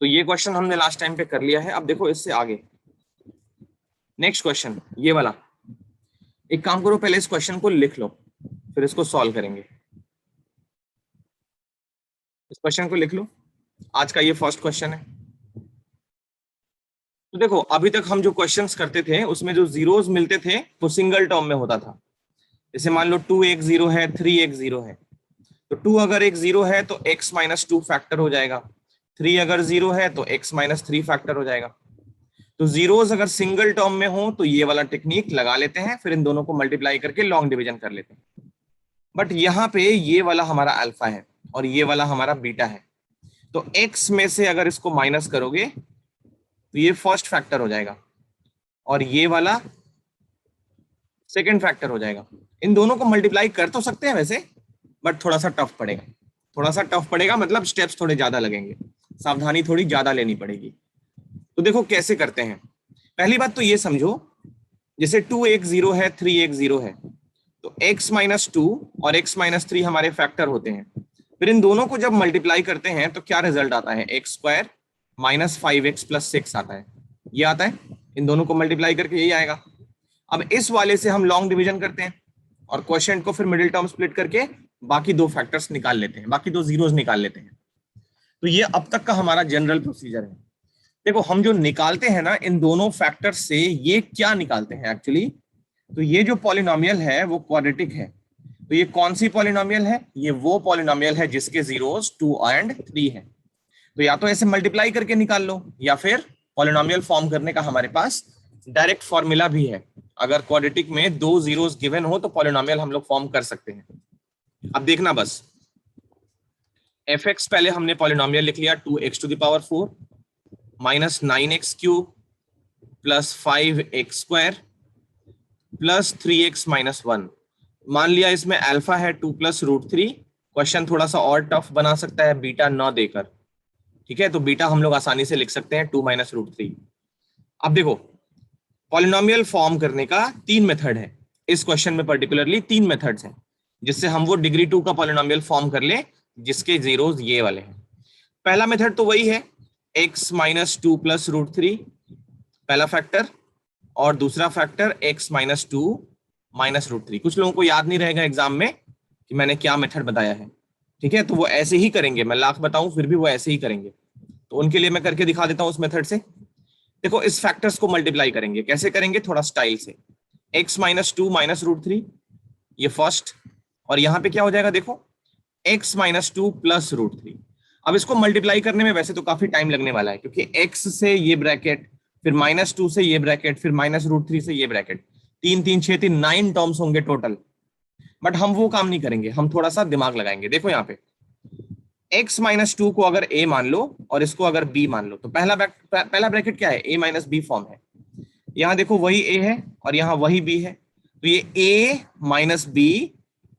तो ये क्वेश्चन हमने लास्ट टाइम पे कर लिया है। अब देखो इससे आगे नेक्स्ट क्वेश्चन ये वाला। एक काम करो, पहले इस क्वेश्चन को लिख लो, फिर इसको सॉल्व करेंगे। इस क्वेश्चन को लिख लो, आज का ये फर्स्ट क्वेश्चन है। तो देखो अभी तक हम जो क्वेश्चंस करते थे उसमें जो जीरोस मिलते थे वो सिंगल टर्म में होता था। जैसे मान लो 2 एक जीरो है, 3 एक जीरो है, तो 2 अगर एक जीरो है तो x माइनस 2 फैक्टर हो जाएगा, 3 अगर जीरो है तो x माइनस 3 फैक्टर हो जाएगा। तो जीरोस अगर सिंगल टर्म में हो तो ये वाला टेक्निक लगा लेते हैं, फिर इन दोनों को मल्टीप्लाई करके लॉन्ग डिवीजन कर लेते हैं। बट यहाँ पे ये वाला हमारा अल्फा है और ये वाला हमारा बीटा है, तो x में से अगर इसको माइनस करोगे तो ये फर्स्ट फैक्टर हो जाएगा और ये वाला सेकंड फैक्टर हो जाएगा। इन दोनों को मल्टीप्लाई कर तो सकते हैं वैसे, बट थोड़ा सा टफ पड़ेगा। थोड़ा सा टफ पड़ेगा मतलब स्टेप्स थोड़े ज्यादा लगेंगे, सावधानी थोड़ी ज्यादा लेनी पड़ेगी। तो देखो कैसे करते हैं। पहली बात तो ये समझो, जैसे 2 एक जीरो है, 3 एक जीरो है, तो x माइनस 2 और x माइनस 3 हमारे फैक्टर होते हैं। फिर इन दोनों को जब मल्टीप्लाई करते हैं तो क्या रिजल्ट आता है, x square minus 5x plus 6 आता है। ये आता है, इन दोनों को मल्टीप्लाई करके यही आएगा। अब इस वाले से हम लॉन्ग डिवीजन करते हैं और क्वोशिएंट को फिर मिडिल टर्म स्प्लिट करके बाकी दो फैक्टर्स निकाल लेते हैं, बाकी दो जीरोस निकाल लेते हैं। तो ये अब तक का हमारा जनरल प्रोसीजर है। देखो हम जो निकालते हैं ना इन दोनों फैक्टर्स से, ये क्या निकालते हैं एक्चुअली, तो ये जो पॉलिनोमियल है वो क्वाड्रेटिक है। तो ये कौन सी पॉलिनोमियल है, ये वो पॉलिनोमियल है जिसके जीरोस 2 एंड 3 है। तो या तो ऐसे मल्टीप्लाई करके निकाल लो, या फिर पॉलिनोमियल फॉर्म करने का हमारे पास डायरेक्ट फॉर्मूला भी है। अगर क्वाड्रेटिक में दो जीरोस गिवन हो तो पॉलिनोमियल हम लोग फॉर्म कर सकते हैं। अब देखना बस, fx पहले हमने पॉलिनोमियल लिख लिया 2x to the power 4 minus 9x cube plus 5x square plus 3x minus 1। मान लिया इसमें अल्फा है 2 प्लस रूट 3। क्वेश्चन थोड़ा सा और टफ बना सकता है बीटा न देकर, ठीक है, तो बीटा हम लोग आसानी से लिख सकते हैं 2 माइनस रूट 3। अब देखो पॉलिनोमियल फॉर्म करने का 3 मेथड है इस क्वेश्चन में, पर्टिकुलरली 3 मेथड्स हैं जिससे हम वो डिग्री 2 का पॉलिनोमियल फॉर्म कर ले जिसके जीरोस ये वाले हैं। पहला मेथड तो वही है x माइनस 2 प्लस रूट 3 पहला फैक्टर, और दूसरा factor x minus 2 minus root 3। कुछ लोगों को याद नहीं रहेगा एग्जाम में कि मैंने क्या मेथड बताया है, ठीक है, तो वो ऐसे ही करेंगे, मैं लाख बताऊं फिर भी वो ऐसे ही करेंगे। तो उनके लिए मैं करके दिखा देता हूं उस मेथड से। देखो इस फैक्टर्स को मल्टीप्लाई करेंगे, कैसे करेंगे, थोड़ा स्टाइल से। x माइनस 2 माइनस रूट 3 ये फर्स्ट, और यहाँ पे क्या हो जाएगा देखो x माइनस 2 प्लस रूट 3। अब इसको मल्टीप्लाई करने में वैसे तो काफी टाइम लगने वाला है, क्योंकि x से ये ब्रैकेट, फिर माइनस 2 से ये ब्रैकेट, फिर माइनस रूट 3 से ये ब्रैकेट, 3 3 6 3 9 टर्म्स होंगे टोटल। बट हम वो काम नहीं करेंगे, हम थोड़ा सा दिमाग लगाएंगे। देखो यहाँ पे x माइनस 2 को अगर a मान लो और इसको अगर b मान लो, तो पहला ब्रैकेट क्या है, a माइनस b फॉर्म है। यहाँ देखो वही a है और यहाँ वही b है, तो ये a minus b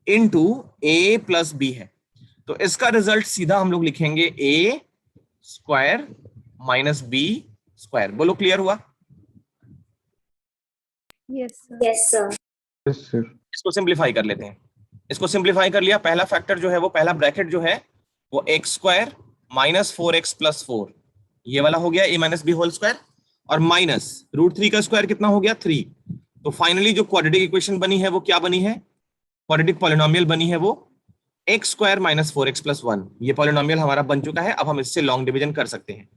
into a plus b है। तो इसका रिजल्ट सीधा हम लोग लिखेंगे a square minus b square. बोलो क्लियर हुआ? Yes sir. इसको सिंप्लीफाई कर लेते हैं। इसको सिंप्लीफाई कर लिया, पहला फैक्टर जो है वो, पहला ब्रैकेट जो है वो x square minus 4x plus 4 ये वाला हो गया a minus b whole square, और माइनस रूट 3 का स्क्वायर कितना हो गया 3। तो फाइनली जो क्वाड्रेटिक इक्वेशन बनी है वो क्या बनी है, क्वाड्रेटिक पॉलिनोमियल बनी है वो x square minus 4x plus 1। ये पॉलिनोमियल हमारा बन चुका है। अब हम इससे लॉन्ग डिवीजन कर सकते हैं।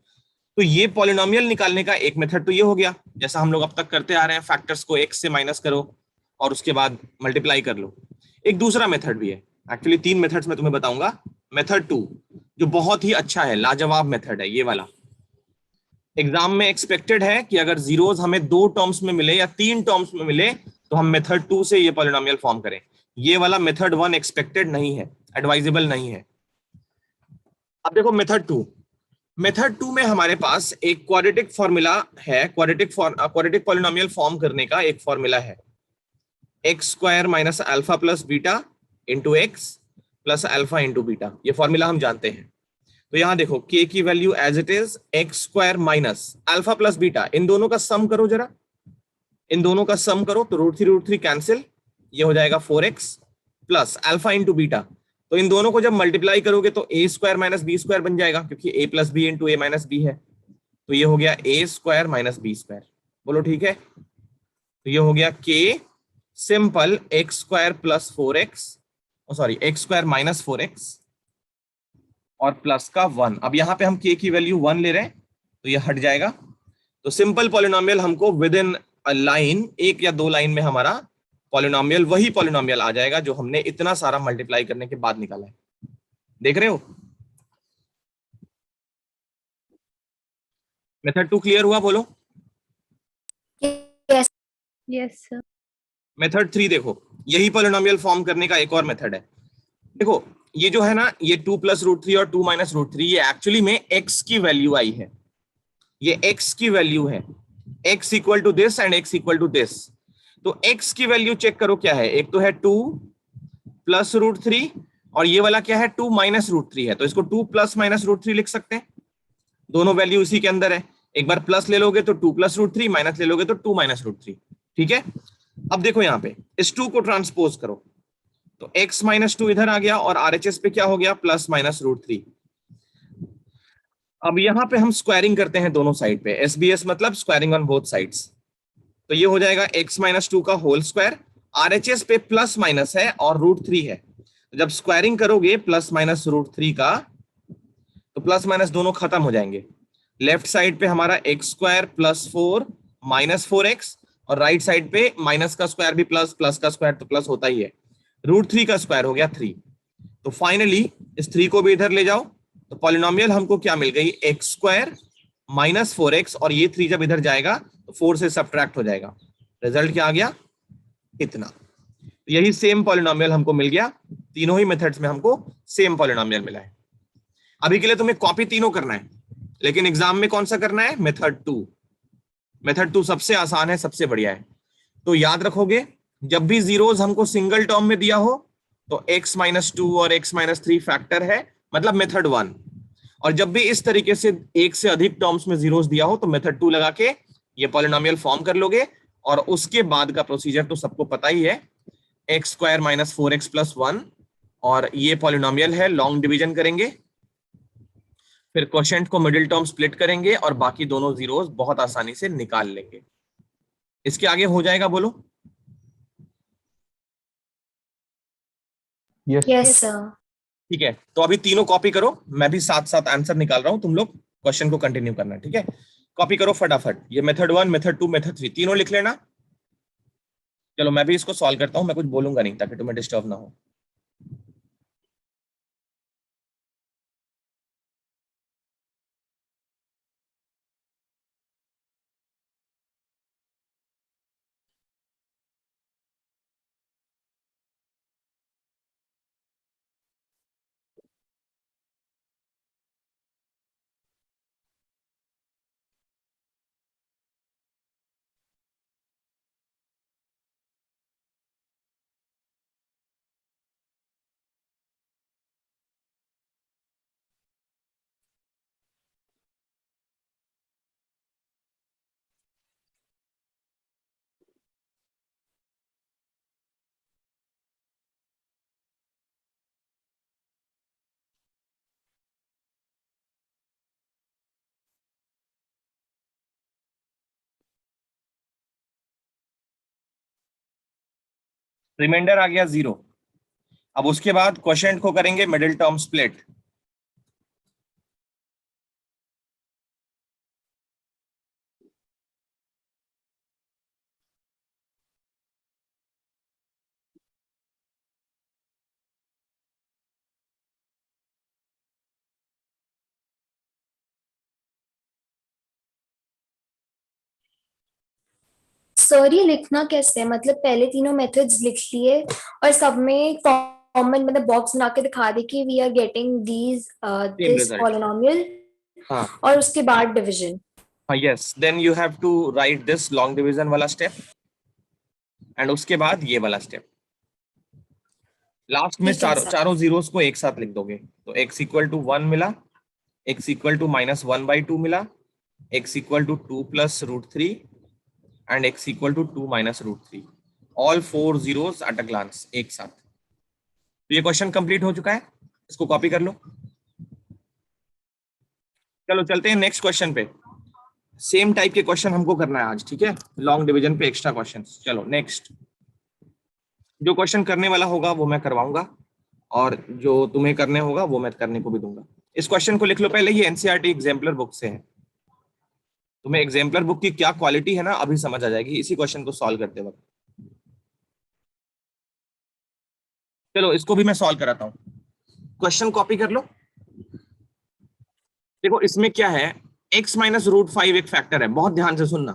तो ये पॉलिनोमियल निकालने का एक मेथड तो ये हो गया, जैसा हम लोग अब तक करते आ रहे हैं, फैक्टर्स को x से माइनस करो और उसके बाद मल्टीप्लाई कर लो। एक दूसरा मेथड भी है, एक्चुअली 3 मेथड्स मैं तुम्हें बताऊंगा। मेथड 2 जो बहुत ही अच्छा है, लाजवाब मेथड है ये वाला। एग्जाम में एक्सपेक्टेड है कि अगर जीरोस हमें 2 टर्म्स में मिले या 3 टर्म्स में मिले तो हम मेथड 2 से ये पॉलिनोमियल फॉर्म करें। ये वाला मेथड 1 एक्सपेक्टेड नहीं है, एडवाइजेबल नहीं है। अब देखो मेथड 2, मेथड 2 में हमारे पास एक क्वाड्रेटिक फॉर्मूला है, क्वाड्रेटिक पॉलिनोमियल फॉर्म करने का एक फॉर्मूला है, x square minus alpha plus beta into X plus alpha into beta. ये फॉर्मूला हम जानते हैं। तो यहां देखो k की value as it is X square minus alpha plus beta, इन दोनों का सम करो जरा, इन दोनों का सम करो तो रूट थ्री कैंसिल, ये हो जाएगा 4x plus alpha into beta. तो इन दोनों को जब मल्टीप्लाई करोगे तो ए स्क्वायर माइनस बी स्क्वायर बन जाएगा, क्योंकि ए प्लस बी इंटू ए माइनस बी है। तो ये हो गया ए स्क्वायर माइनस बी स्क्वायर। बोलो ठीक है। तो ये हो गया के simple x square plus 4x, sorry x square minus 4x और प्लस का 1। अब यहाँ पे हम के की वैल्यू 1 ले रहे हैं तो ये हट जाएगा। तो सिंपल पॉलिनोमियल हमको विद इन अ लाइन, एक या दो लाइन में हमारा पॉलिनोमियल वही पॉलिनोमियल आ जाएगा जो हमने इतना सारा मल्टीप्लाई करने के बाद निकाला है। देख रहे हो? मेथड 2 क्लियर हुआ? बोलो। Yes. Yes, sir. मेथड 3 देखो, यही पॉलिनोमियल फॉर्म करने का एक और मेथड है। देखो ये जो है ना, ये 2 प्लस रूट 3 और 2 माइनस रूट 3, ये एक्चुअली में x की वैल्यू आई है। ये x की वैल्यू है, x equal to this and x equal to this. तो x की वैल्यू चेक करो क्या है। एक तो है 2 प्लस रूट 3 और ये वाला क्या है 2 माइनस रूट 3 है। तो इसको 2 प्लस माइनस रूट 3 लिख सकते हैं। दोनों वैल्यू इसी के अंदर है। एक बार प्लस ले लोगे तो 2 प्लस रूट 3, माइनस ले लोगे तो 2 माइनस रूट 3। ठीक है। अब देखो यहाँ पे इस 2 को ट्रांसपोज करो तो x माइनस 2 इधर आ गया और RHS पे क्या हो गया प्लस माइनस रूट 3। अब यहाँ पे हम स्क्वायरिंग करते हैं दोनों साइड पे, SBS मतलब स्क्वायरिंग ऑन बोथ साइड्स। तो ये हो जाएगा x माइनस 2 का होल स्क्वायर, RHS पे प्लस माइनस है और रूट 3 है। जब स्क्वायरिंग करोगे प्लस माइनस रूट 3 का तो प्लस माइनस दोनों खत्म हो जाएंगे। लेफ्ट साइड पे हमारा x square plus 4 minus 4x और राइट साइड पे माइनस का स्क्वायर भी प्लस, प्लस का स्क्वायर तो प्लस होता ही है। रूट 3 का स्क्वायर हो गया 3। तो फाइनली इस 3 को भी इधर ले जाओ तो पॉलिनोमियल हमको क्या मिल गई, एक्स स्क्वायर माइनस 4x और ये 3 जब इधर जाएगा तो 4 से सब्ट्रैक्ट हो जाएगा। रिजल्ट क्या आ गया, इतना। यही सेम पॉलिनोमियल हमको मिल गया। तीनों ही मेथड्स में हमको सेम पॉलिनोमियल मिला है। अभी के लिए तुम्हें कॉपी तीनों करना है, लेकिन एग्जाम में कौन सा करना है, मेथड 2। मेथड 2 सबसे आसान है, सबसे बढ़िया है। तो याद रखोगे जब भी जीरोस हमको सिंगल टर्म में दिया हो तो x माइनस 2 और x माइनस 3 फैक्टर है, मतलब मेथड 1। और जब भी इस तरीके से एक से अधिक टर्म्स में जीरोस दिया हो तो मेथड 2 लगा के ये पॉलिनोमियल फॉर्म कर लोगे। और उसके बाद का प्रोसीजर तो सबको पता ही है, x square minus 4x plus 1 और ये पॉलिनोमियल है, लॉन्ग डिवीजन करेंगे, फिर क्वोशिएंट को मिडिल टर्म स्प्लिट करेंगे और बाकी दोनों जीरोस बहुत आसानी से निकाल लेंगे। इसके आगे हो जाएगा? बोलो। Yes, sir. ठीक है, तो अभी तीनों कॉपी करो, मैं भी साथ साथ आंसर निकाल रहा हूं, तुम लोग क्वेश्चन को कंटिन्यू करना। ठीक है, कॉपी करो फटाफट। ये मेथड 1, मेथड 2, मेथड 3 तीनों लिख लेना। चलो मैं भी इसको सॉल्व करता हूं, मैं कुछ बोलूंगा नहीं ताकि तुम्हें डिस्टर्ब ना हो। रिमाइंडर आ गया 0। अब उसके बाद क्वोशिएंट को करेंगे मिडिल टर्म स्प्लिट। सर ये लिखना कैसे है, मतलब पहले तीनों मेथड्स लिख लिए और सब में कॉमन मतलब बॉक्स बना के दिखा दे कि we are getting these same this result. Polynomial, हाँ और उसके बाद डिवीजन। हाँ, yes, then you have to write this long division वाला स्टेप एंड उसके बाद ये वाला स्टेप। लास्ट में ठीक है सर। चारों जीरोस को एक साथ लिख दोगे तो x इक्वल टू 1 मिला, x इक्वल टू माइनस 1/2 मिला, x equal to 2 plus root 3 and x equal to 2 minus root 3। All 4 zeros at a glance एक साथ। तो ये क्वेश्चन कंप्लीट हो चुका है, इसको कॉपी कर लो। चलो चलते हैं नेक्स्ट क्वेश्चन पे। सेम टाइप के क्वेश्चन हमको करना है आज, ठीक है, लॉन्ग डिवीजन पे एक्स्ट्रा क्वेश्चंस। चलो नेक्स्ट, जो क्वेश्चन करने वाला होगा वो मैं करवाऊंगा, और जो तुम्हें करने होगा वो मैं करने को भी दूंगा। इस क्वेश्चन को लिख लो पहले, ये एनसीईआरटी एग्जाम्पलर बुक से है। तुम्हें एग्जाम्पलर बुक की क्या क्वालिटी है ना अभी समझ आ जाएगी इसी क्वेश्चन को सॉल्व करते वक्त। चलो इसको भी मैं सॉल्व कराता हूँ, क्वेश्चन कॉपी कर लो। देखो इसमें क्या है, x माइनस रूट 5 एक फैक्टर है, बहुत ध्यान से सुनना,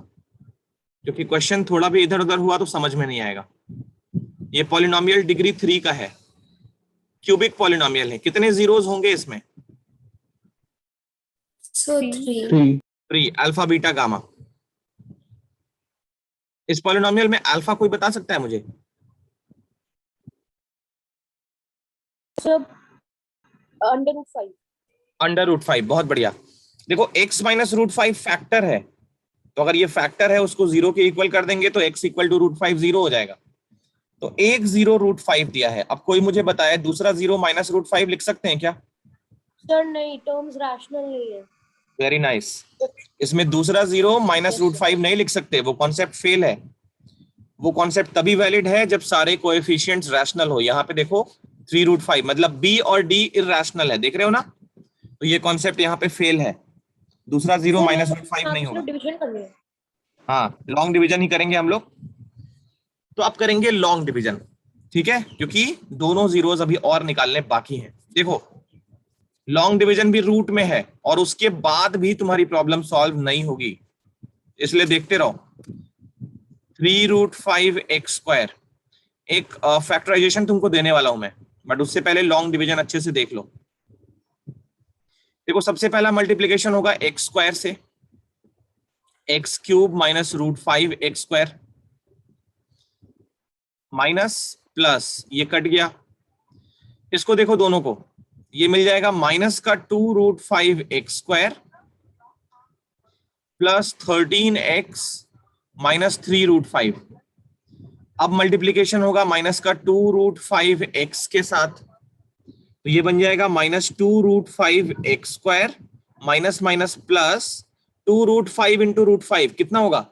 क्योंकि क्वेश्चन थोड़ा भी इधर उधर हुआ तो समझ में नहीं आएगा। ये पॉलिनोमियल डिग्री 3 का है, क्यूबिक पॉलिनोमियल है। कितने जीरोस होंगे इसमें? So 3. 3, alpha beta gamma. इस पॉलिनोमियल में अल्फा कोई बता सकता है मुझे? सब अंडर रूट 5। अंडर रूट 5, बहुत बढ़िया। देखो x माइनस रूट 5 फैक्टर है, तो अगर ये फैक्टर है उसको जीरो के इक्वल कर देंगे तो x equal to root 5 zero हो जाएगा। तो एक जीरो रूट 5 दिया है, अब कोई मुझे बताए दूसरा जीरो माइनस रूट 5 लिख सकते हैं क्या? सर नहीं, टर्म्स रैशनल नहीं है। वेरी नाइस, इसमें दूसरा zero minus Yes, root sir. 5 नहीं लिख सकते, वो कॉन्सेप्ट फेल है। वो कॉन्सेप्ट तभी वैलिड है जब सारे कोएफिशिएंट्स रैशनल हो। यहाँ पे देखो 3 रूट 5 मतलब b और d इरैशनल है, देख रहे हो ना, तो ये कॉन्सेप्ट यहाँ पे फेल है। दूसरा जीरो माइनस रूट 5 नहीं होगा। डिवीजन करनी है। हाँ, लॉन्ग डिवीजन ही करेंगे हम लोग। तो अब करेंगे लॉन्ग डिवीजन, ठीक है, क्योंकि दोनों जीरोस अभी और निकालने बाकी हैं। देखो लॉन्ग डिवीजन भी रूट में है और उसके बाद भी तुम्हारी प्रॉब्लम सॉल्व नहीं होगी, इसलिए देखते रहो। 3 रूट 5 एक्स स्क्वायर, एक फैक्टराइजेशन तुमको देने वाला हूं मैं, बट उससे पहले लॉन्ग डिवीजन अच्छे से देख लो। देखो सबसे पहला मल्टीप्लीकेशन होगा एक्स स्क्वायर से, x cube minus root 5 x square, minus plus ये कट गया। इसको देखो दोनों को, ये मिल जाएगा माइनस का 2 root 5 x square plus 13x minus 3 root 5। अब मल्टीप्लीकेशन होगा माइनस का 2 रूट 5 एक्स के साथ, तो ये बन जाएगा minus 2 root 5 x square minus minus plus 2 root 5 into root 5 कितना होगा?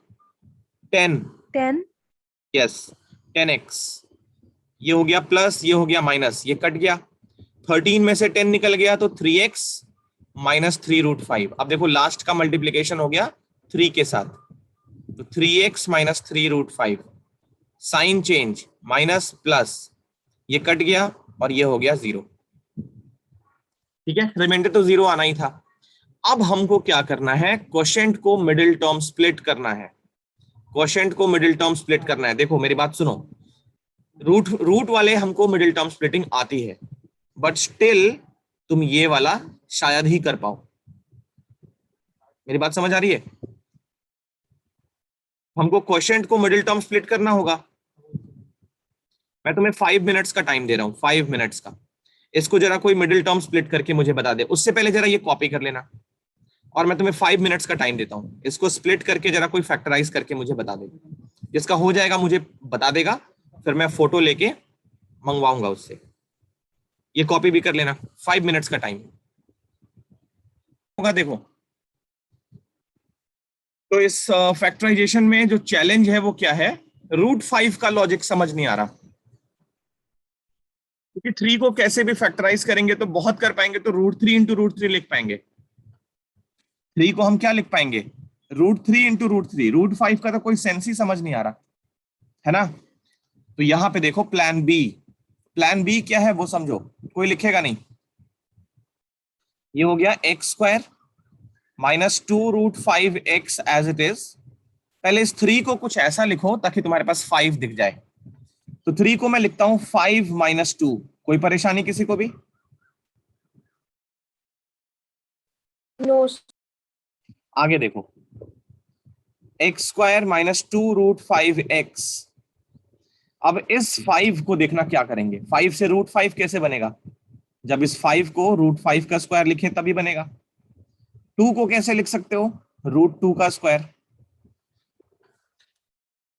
10। Yes 10x। ये हो गया प्लस, ये हो गया माइनस, ये कट गया। 13 में से 10 निकल गया तो 3x माइनस 3 रूट 5। अब देखो लास्ट का मल्टीप्लीकेशन हो गया 3 के साथ, तो 3x minus 3 root 5, sign change minus plus, ये कट गया और ये हो गया 0। ठीक है, रिमाइंडर तो 0 आना ही था। अब हमको क्या करना है, क्वोशिएंट को मिडिल टर्म स्प्लिट करना है। क्वोशिएंट को मिडिल टर्म स्प्लिट करना है। देखो मेरी बात सुनो, रूट वाले हमको मिडिल टर्म स्प्लिटिंग आती है, बट स्टिल तुम ये वाला शायद ही कर पाओ। मेरी बात समझ आ रही है? हमको क्वोशिएंट को मिडिल टर्म स्प्लिट करना होगा। मैं तुम्हें 5 मिनट्स का टाइम दे रहा हूं, 5 मिनट्स का। इसको जरा कोई मिडिल टर्म स्प्लिट करके मुझे बता दे। उससे पहले जरा ये कॉपी कर लेना, और मैं तुम्हें 5 मिनट्स का टाइम देता हूं। इसको स्प्लिट करके जरा कोई फैक्टराइज करके मुझे बता दे। जिसका हो जाएगा मुझे बता देगा, फिर मैं फोटो लेके मंगवाऊंगा उससे। ये कॉपी भी कर लेना, 5 मिनट्स का टाइम होगा। देखो तो इस फैक्टराइजेशन में जो चैलेंज है वो क्या है, रूट 5 का लॉजिक समझ नहीं आ रहा, क्योंकि 3 को कैसे भी फैक्टराइज करेंगे तो बहुत कर पाएंगे, तो रूट 3 इंटू रूट 3 लिख पाएंगे। 3 को हम क्या लिख पाएंगे, रूट 3 इंटू रूट 3। रूट 5 का तो कोई सेंस ही समझ नहीं आ रहा है ना। तो यहां पे देखो प्लान बी, प्लान बी क्या है वो समझो, कोई लिखेगा नहीं। ये हो गया x square minus 2 root 5 x as it is. पहले इस 3 को कुछ ऐसा लिखो ताकि तुम्हारे पास 5 दिख जाए। तो 3 को मैं लिखता हूं 5 माइनस 2। कोई परेशानी किसी को भी? नो। आगे देखो, x square minus 2 root 5 x. अब इस 5 को देखना क्या करेंगे, 5 से रूट 5 कैसे बनेगा, जब इस 5 को रूट 5 का स्क्वायर लिखें तभी बनेगा। 2 को कैसे लिख सकते हो, रूट 2 का स्क्वायर,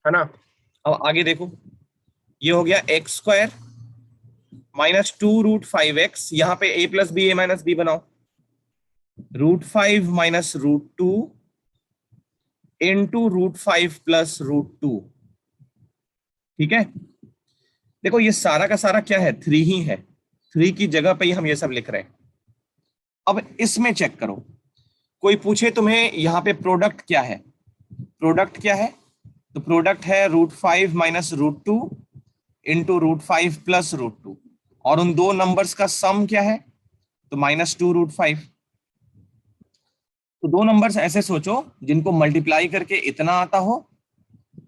है ना। अब आगे देखो, ये हो गया एक्स स्क्वायर माइनस 2√5x, यहाँ पे a plus b, a minus b बनाओ, √5 माइनस √2 इंटू √5 प्लस √2। ठीक है, देखो ये सारा का सारा क्या है, 3 ही है, 3 की जगह पे ही हम ये सब लिख रहे हैं। अब इसमें चेक करो, कोई पूछे तुम्हें यहाँ पे प्रोडक्ट क्या है, प्रोडक्ट क्या है, तो प्रोडक्ट है √5 माइनस √2 इंटू √5 प्लस √2, और उन दो नंबर्स का सम क्या है, तो -2√5। तो दो नंबर्स ऐसे सोचो जिनको मल्टीप्लाई करके इतना आता हो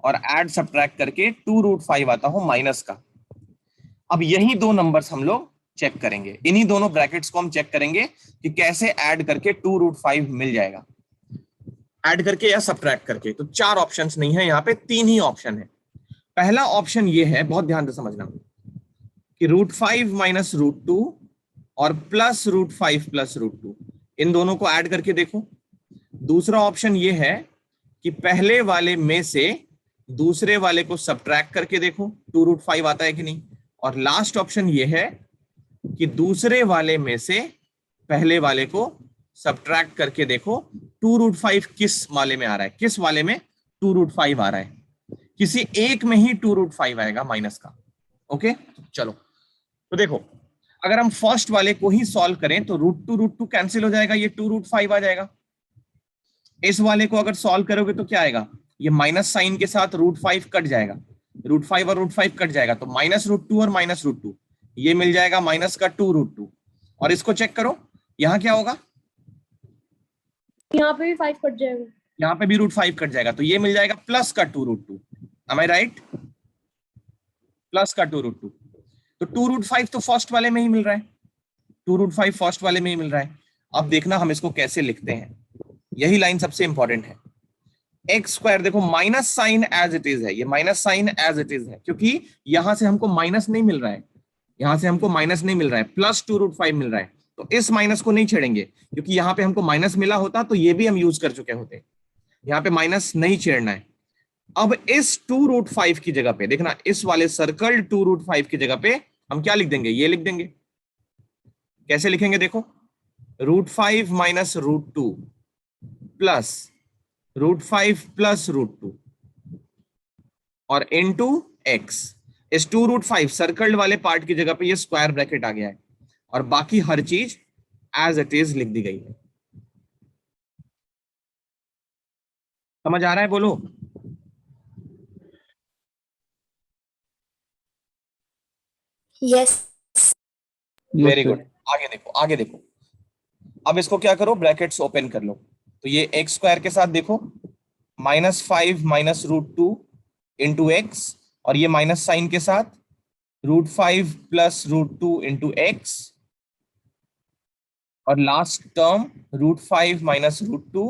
और ऐड सब्ट्रैक्ट करके 2√5 आता हो माइनस का। अब यही दो नंबर्स हम लोग चेक करेंगे, इन्हीं दोनों ब्रैकेट्स को हम चेक करेंगे कि कैसे ऐड करके 2√5 मिल जाएगा, ऐड करके या सब्ट्रैक्ट करके। तो 4 ऑप्शंस नहीं है यहाँ पे, 3 ही ऑप्शन है। पहला ऑप्शन ये है, बहुत ध्यान से समझना, कि √5 माइनस √2 और प्लस √5 प्लस √2, इन दोनों को ऐड करके देखो। दूसरा ऑप्शन ये है कि पहले वाले में से दूसरे वाले को सब्ट्रैक्ट करके देखो 2√5 आता है कि नहीं। और लास्ट ऑप्शन ये है कि दूसरे वाले में से पहले वाले को सब्ट्रैक्ट करके देखो 2√5 किस वाले में आ रहा है, किस वाले में 2√5 आ रहा है, किसी एक में ही 2√5 आएगा माइनस का। ओके, चलो तो देखो, अगर हम फर्स्ट वाले को ही सॉल्व करें तो √2 कैंसिल हो जाएगा, ये 2√5 आ जाएगा। इस वाले को अगर सॉल्व करोगे तो क्या आएगा, ये माइनस साइन के साथ √5 कट जाएगा, √5 और √5 कट जाएगा, तो -√2 और -√2, ये मिल जाएगा माइनस का 2√2। और इसको चेक करो, यहां क्या होगा, यहाँ पे भी 5 कट जाएगा, यहाँ पे भी √5 कट जाएगा, तो ये मिल जाएगा प्लस का 2√2। एम आई राइट, प्लस का 2√2। तो 2√5 तो फर्स्ट वाले में ही मिल रहा है, 2√5 फर्स्ट वाले में ही मिल रहा है। अब देखना हम इसको कैसे लिखते हैं, यही लाइन सबसे इंपॉर्टेंट है। एक्स स्क्वायर, देखो minus sign as it is है, ये minus sign as it is है, क्योंकि यहां से हमको माइनस नहीं मिल रहा है, यहां से हमको माइनस नहीं मिल रहा है, प्लस 2√5 मिल रहा है, तो इस माइनस को नहीं छेड़ेंगे, क्योंकि यहाँ पे हमको माइनस मिला होता तो ये भी हम यूज कर चुके होते, यहाँ पे माइनस नहीं छेड़ना है। अब इस 2√5 की जगह पे देखना, इस वाले सर्कल 2√5 की जगह पे हम क्या लिख देंगे, ये लिख देंगे। कैसे लिखेंगे देखो, √5 माइनस √2 प्लस √5 प्लस √2 और इनटू x। इस 2√5 सर्कल वाले पार्ट की जगह पे ये स्क्वायर ब्रैकेट आ गया है, और बाकी हर चीज एज इट इज लिख दी गई है। समझ आ रहा है, बोलो। यस। वेरी गुड, आगे देखो, आगे देखो। अब इसको क्या करो, ब्रैकेट्स ओपन कर लो, तो ये एक्स स्क्वायर के साथ देखो, -5 माइनस √2 इंटू एक्स, और ये माइनस साइन के साथ √5 प्लस √2 इंटू एक्स, और last term √5 minus √2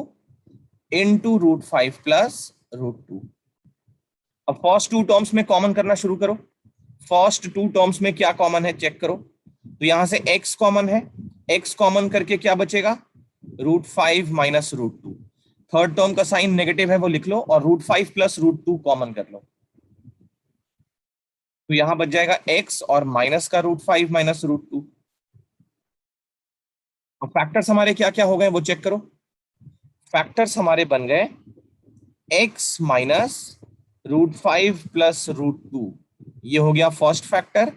into √5 plus √2। अब फर्स्ट 2 टर्म्स में कॉमन करना शुरू करो, फर्स्ट 2 टर्म्स में क्या कॉमन है चेक करो, तो यहां से x कॉमन है, x कॉमन करके क्या बचेगा, √5 माइनस √2। थर्ड टर्म का साइन नेगेटिव है वो लिख लो, और √5 प्लस √2 कॉमन कर लो, तो यहां बच जाएगा x और माइनस का √5 माइनस √2। अब फैक्टर्स हमारे क्या क्या हो गए वो चेक करो, फैक्टर्स हमारे बन गए x माइनस √5 प्लस √2, ये हो गया फर्स्ट फैक्टर,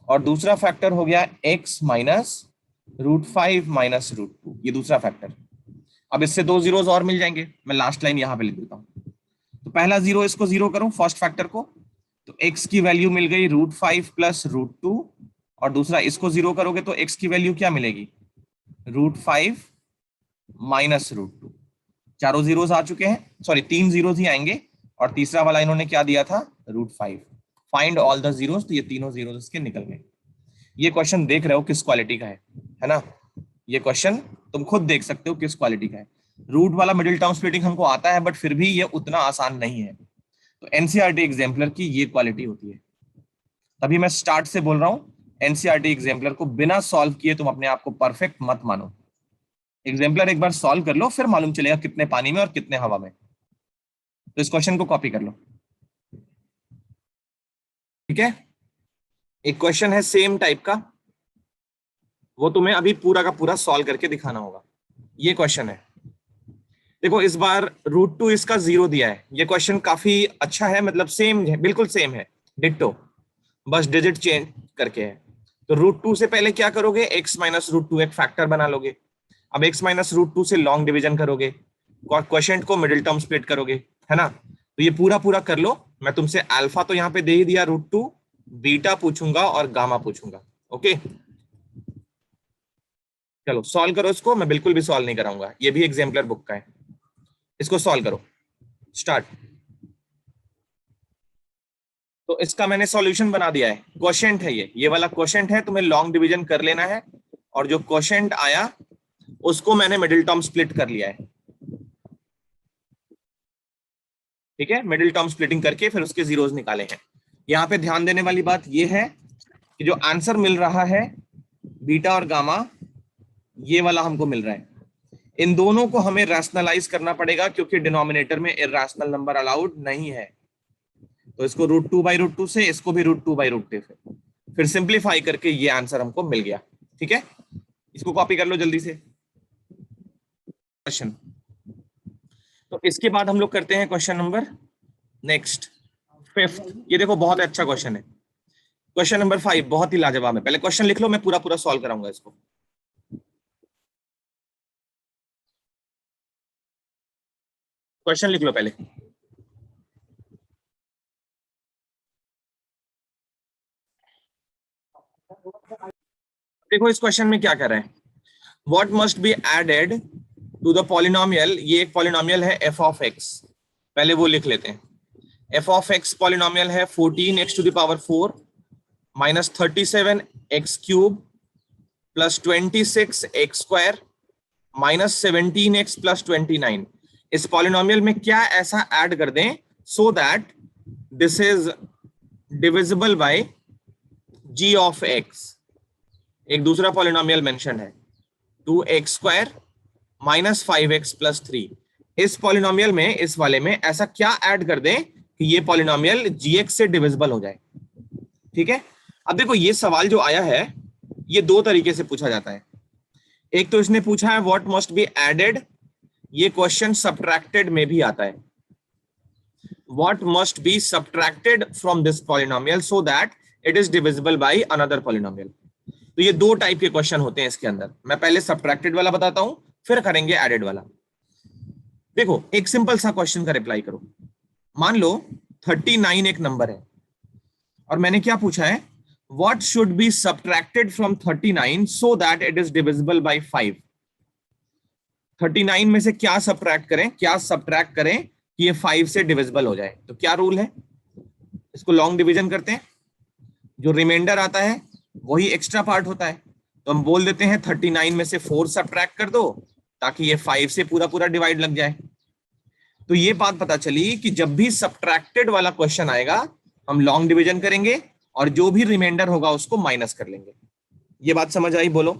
और दूसरा फैक्टर हो गया x माइनस √5 माइनस √2, ये दूसरा फैक्टर। अब इससे 2 जीरोस और मिल जाएंगे, मैं लास्ट लाइन यहां पे लिख देता हूं। तो पहला जीरो, इसको जीरो करो फर्स्ट फैक्टर को, तो x की वैल्यू मिल गई √5 प्लस √2, और दूसरा इसको जीरो करोगे तो x की वैल्यू क्या मिलेगी, √5 माइनस √2। चारों जीरोस आ चुके हैं, सॉरी 3 जीरोस ही आएंगे, और तीसरा वाला इन्होंने क्या दिया था, √5। फाइंड ऑल द जीरोस, तो ये तीनों जीरोस इसके निकल गए। ये क्वेश्चन देख रहे हो किस क्वालिटी का है ना, ये क्वेश्चन तुम खुद देख सकते हो किस क्वालिटी का है। रूट वाला मिडिल टर्म स्प्लिटिंग हमको आता है, बट फिर भी ये उतना आसान नहीं है, तो एनसीईआरटी एग्जाम्पलर की ये क्वालिटी होती है। तभी मैं स्टार्ट से बोल रहा हूं, एनसीईआरटी एग्जाम्पलर को बिना सॉल्व किए तुम अपने आप को परफेक्ट मत मानो, एग्जाम्पलर एक बार सॉल्व कर लो, फिर मालूम चलेगा कितने पानी में और कितने हवा में। तो इस क्वेश्चन को कॉपी कर लो, ठीक है। एक क्वेश्चन है सेम टाइप का, वो तुम्हें अभी पूरा का पूरा सॉल्व करके दिखाना होगा। ये क्वेश्चन है, देखो इस बार √2 इसका 0 दिया है। ये क्वेश्चन काफी अच्छा है, मतलब सेम है, बिल्कुल सेम है, डिट्टो, बस डिजिट चेंज करके है। तो √2 से पहले क्या करोगे, x माइनस √2 एक फैक्टर बना लोगे। अब x माइनस √2 से लॉन्ग डिवीजन करोगे, क्वोशिएंट को मिडिल टर्म स्प्लिट करोगे, है ना। तो ये पूरा पूरा कर लो। मैं तुमसे अल्फा तो यहाँ पे दे ही दिया √2, बीटा पूछूंगा और गामा पूछूंगा। ओके, चलो सॉल्व करो इसको। मैं बिल्कुल भी सॉल्व नहीं कराऊंगा, ये भी एग्जाम्पलर बुक का है। इसको सॉल्व करो, स्टार्ट। तो इसका मैंने सॉल्यूशन बना दिया है, क्वोशिएंट है ये वाला क्वोशिएंट है, तुम्हें लॉन्ग डिवीजन कर लेना है। और जो क्वोशिएंट आया उसको मैंने मिडिल टर्म स्प्लिट कर लिया है। ठीक है, मिडिल टर्म स्प्लिटिंग करके फिर उसके जीरोस निकाले हैं। यहाँ पे ध्यान देने वाली बात ये है कि जो आंसर मिल रहा है बीटा और गामा, ये वाला हमको मिल रहा है। इन दोनों को हमें रैशनलाइज करना पड़ेगा, क्योंकि डिनोमिनेटर में इर्रेशनल नंबर अलाउड नहीं है। तो इसको √2/√2 से, इसको भी √2/√2 से, फिर सिंप्लीफाई करके ये आंसर हमको मिल गया। ठीक है, इसको कॉपी कर लो जल्दी से क्वेश्चन। तो इसके बाद हम लोग करते हैं क्वेश्चन नंबर नेक्स्ट 5th। ये देखो बहुत अच्छा क्वेश्चन है, क्वेश्चन नंबर 5 बहुत ही लाजवाब है। पहले क्वेश्चन लिख लो, मैं पूरा पूरा सॉल्व कराऊंगा इसको। क्वेश्चन लिख लो पहले। देखो इस क्वेश्चन में क्या कर रहे हैं, what must be added to the polynomial. ये एक पॉलिनोमियल है f ऑफ x, पहले वो लिख लेते हैं। f ऑफ x पॉलिनोमियल है 14x⁴ minus 37x³ plus 26x² minus 17x plus 29। इस पॉलिनोमियल में क्या ऐसा ऐड कर दें so that this is divisible bye g of x। एक दूसरा पॉलिनोमियल मेंशन है 2x² माइनस 5x प्लस 3। इस पॉलिनोमियल में, इस वाले में ऐसा क्या ऐड कर दें कि ये पॉलिनोमियल gx से डिविजिबल हो जाए। ठीक है, अब देखो ये सवाल जो आया है ये दो तरीके से पूछा जाता है। एक तो इसने पूछा है व्हाट मस्ट बी एडेड, ये क्वेश्चन सब्ट्रैक्टेड में भी आता है। What must be subtracted from this polynomial so that it is divisible by another polynomial. तो ये दो टाइप के क्वेश्चन होते हैं इसके अंदर। मैं पहले सब्ट्रैक्टेड वाला बताता हूं, फिर करेंगे एडेड वाला। देखो एक सिंपल सा क्वेश्चन का रिप्लाई करो। मान लो 39 एक नंबर है और मैंने क्या पूछा है, what should be subtracted from 39 so that it is divisible by 5। 39 में से क्या सब्ट्रैक्ट करें, क्या सब्ट्रैक्ट करें कि ये 5 से डिविजिबल हो जाए। तो क्या रूल है, इसको लॉन्ग डिवीजन करते हैं, जो रिमाइंडर आता है वही एक्स्ट्रा पार्ट होता है। तो हम बोल देते हैं 39 में से 4 सब्ट्रैक्ट कर दो ताकि ये 5 से पूरा पूरा डिवाइड लग जाए। तो ये बात पता चली कि जब भी सब्ट्रैक्टेड वाला क्वेश्चन आएगा हम लॉन्ग डिवीजन करेंगे और जो भी रिमाइंडर होगा उसको माइनस कर लेंगे। ये बात समझ आई, बोलो।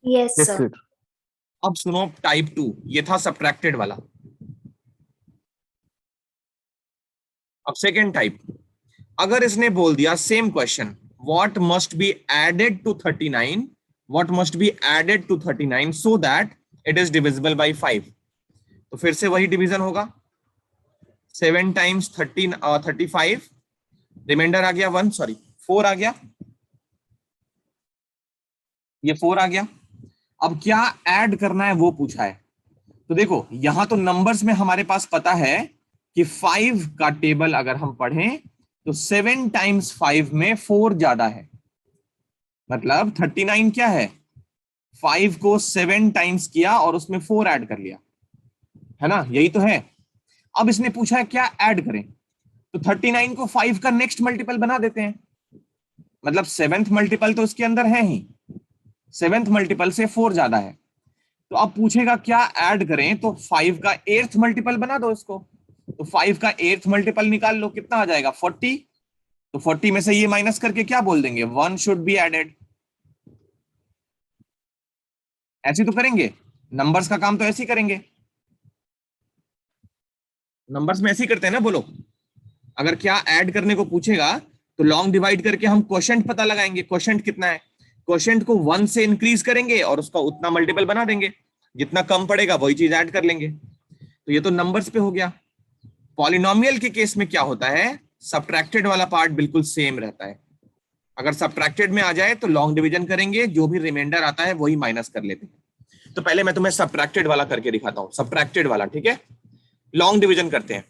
Yes sir. अब सुनो टाइप 2, ये था सब्ट्रैक्टेड वाला। अब सेकेंड टाइप, अगर इसने बोल दिया same question what must be added to 39, what must be added to 39 so that it is divisible by 5, तो फिर से वही डिवीजन होगा। 7 टाइम्स 35, रिमाइंडर आ गया 1, सॉरी 4 आ गया, ये 4 आ गया। अब क्या ऐड करना है वो पूछा है। तो देखो यहां तो नंबर्स में हमारे पास पता है कि 5 का टेबल अगर हम पढ़ें तो 7 टाइम्स 5 में 4 ज्यादा है, मतलब 39 क्या है, 5 को 7 टाइम्स किया और उसमें 4 ऐड कर लिया, है ना, यही तो है। अब इसने पूछा है क्या ऐड करें, तो 39 को 5 का नेक्स्ट मल्टीपल बना देते हैं, मतलब 7th मल्टीपल तो इसके अंदर है ही, 7th मल्टीपल से 4 ज्यादा है। तो अब पूछेगा क्या ऐड करें, तो 5 का 8th मल्टीपल बना दो इसको। तो 5 का 8th मल्टीपल निकाल लो, कितना आ जाएगा 40। तो 40 में से ये माइनस करके क्या बोल देंगे, 1 शुड बी एडेड। ऐसे तो करेंगे, नंबर्स का काम तो ऐसे ही करेंगे, नंबर्स में ऐसे ही करते हैं ना, बोलो। अगर क्या ऐड करने को पूछेगा तो लॉन्ग डिवाइड करके हम क्वोशंट पता लगाएंगे, क्वोशंट कितना है, क्वोशंट को 1 से इंक्रीज करेंगे और उसका उतना मल्टीपल बना देंगे, जितना कम पड़ेगा वही चीज ऐड कर लेंगे। तो ये तो नंबर्स पे हो गया। पॉलिनोमियल के केस में क्या होता है, सब्ट्रैक्टेड वाला पार्ट बिल्कुल सेम रहता है। अगर सब्ट्रैक्टेड में आ जाए तो लॉन्ग डिवीजन करेंगे, जो भी रिमाइंडर आता है वही माइनस कर लेते हैं। तो पहले मैं तुम्हें सब्ट्रैक्टेड वाला करके दिखाता हूं, सब्ट्रैक्टेड वाला, ठीक है। लॉन्ग डिवीजन करते हैं,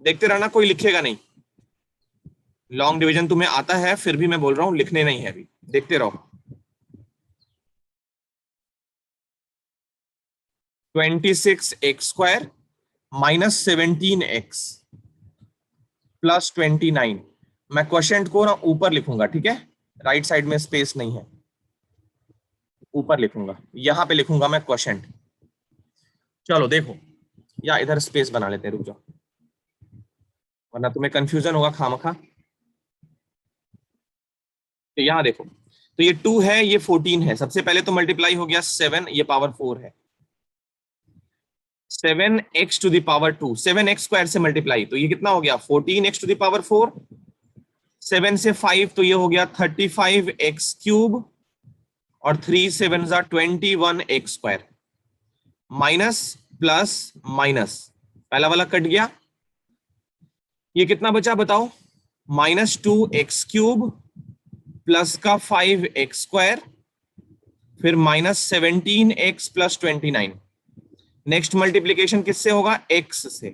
देखते रहना, कोई लिखेगा नहीं। लॉन्ग डिवीजन तुम्हें आता है, फिर भी मैं बोल रहा हूं लिखने नहीं है अभी, देखते रहो। 26x² minus 17x plus 29। मैं क्वोशंट को ना ऊपर लिखूंगा, ठीक है, राइट साइड में स्पेस नहीं है, ऊपर लिखूंगा, यहां पे लिखूंगा मैं क्वोशंट। चलो देखो, या इधर स्पेस बना लेते हैं, रुक जाओ वरना तुम्हें कंफ्यूजन होगा खामखा। तो यहां देखो, तो ये 2 है, ये 14 है। सबसे पहले तो मल्टीप्लाई हो गया 7, ये पावर 4 है। 7x to the power 2, 7x square से मल्टीप्लाई, तो ये कितना हो गया 14x टू द पावर 4। 7 से 5 तो ये हो गया 35x³ और 3 7 21x²। माइनस प्लस माइनस, पहला वाला कट गया, ये कितना बचा बताओ, -2x³ प्लस का 5x², फिर -17x प्लस 29। नेक्स्ट मल्टीप्लीकेशन किससे होगा, x से,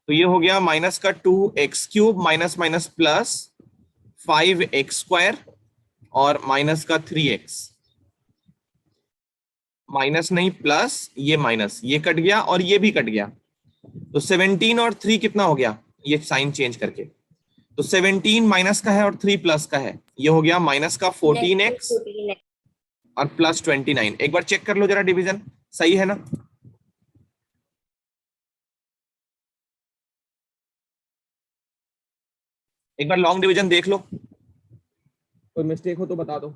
तो ये हो गया माइनस का 2x³ minus minus plus 5x² और माइनस का 3x, माइनस नहीं प्लस, ये माइनस, ये कट गया और ये भी कट गया। तो 17 और 3 कितना हो गया, ये साइन चेंज करके, तो 17 माइनस का है और 3 प्लस का है, ये हो गया माइनस का 14x और प्लस 29। एक बार चेक कर लो जरा डिवीजन, सही है ना। एक बार लॉन्ग डिवीजन देख लो, कोई मिस्टेक हो तो बता दो।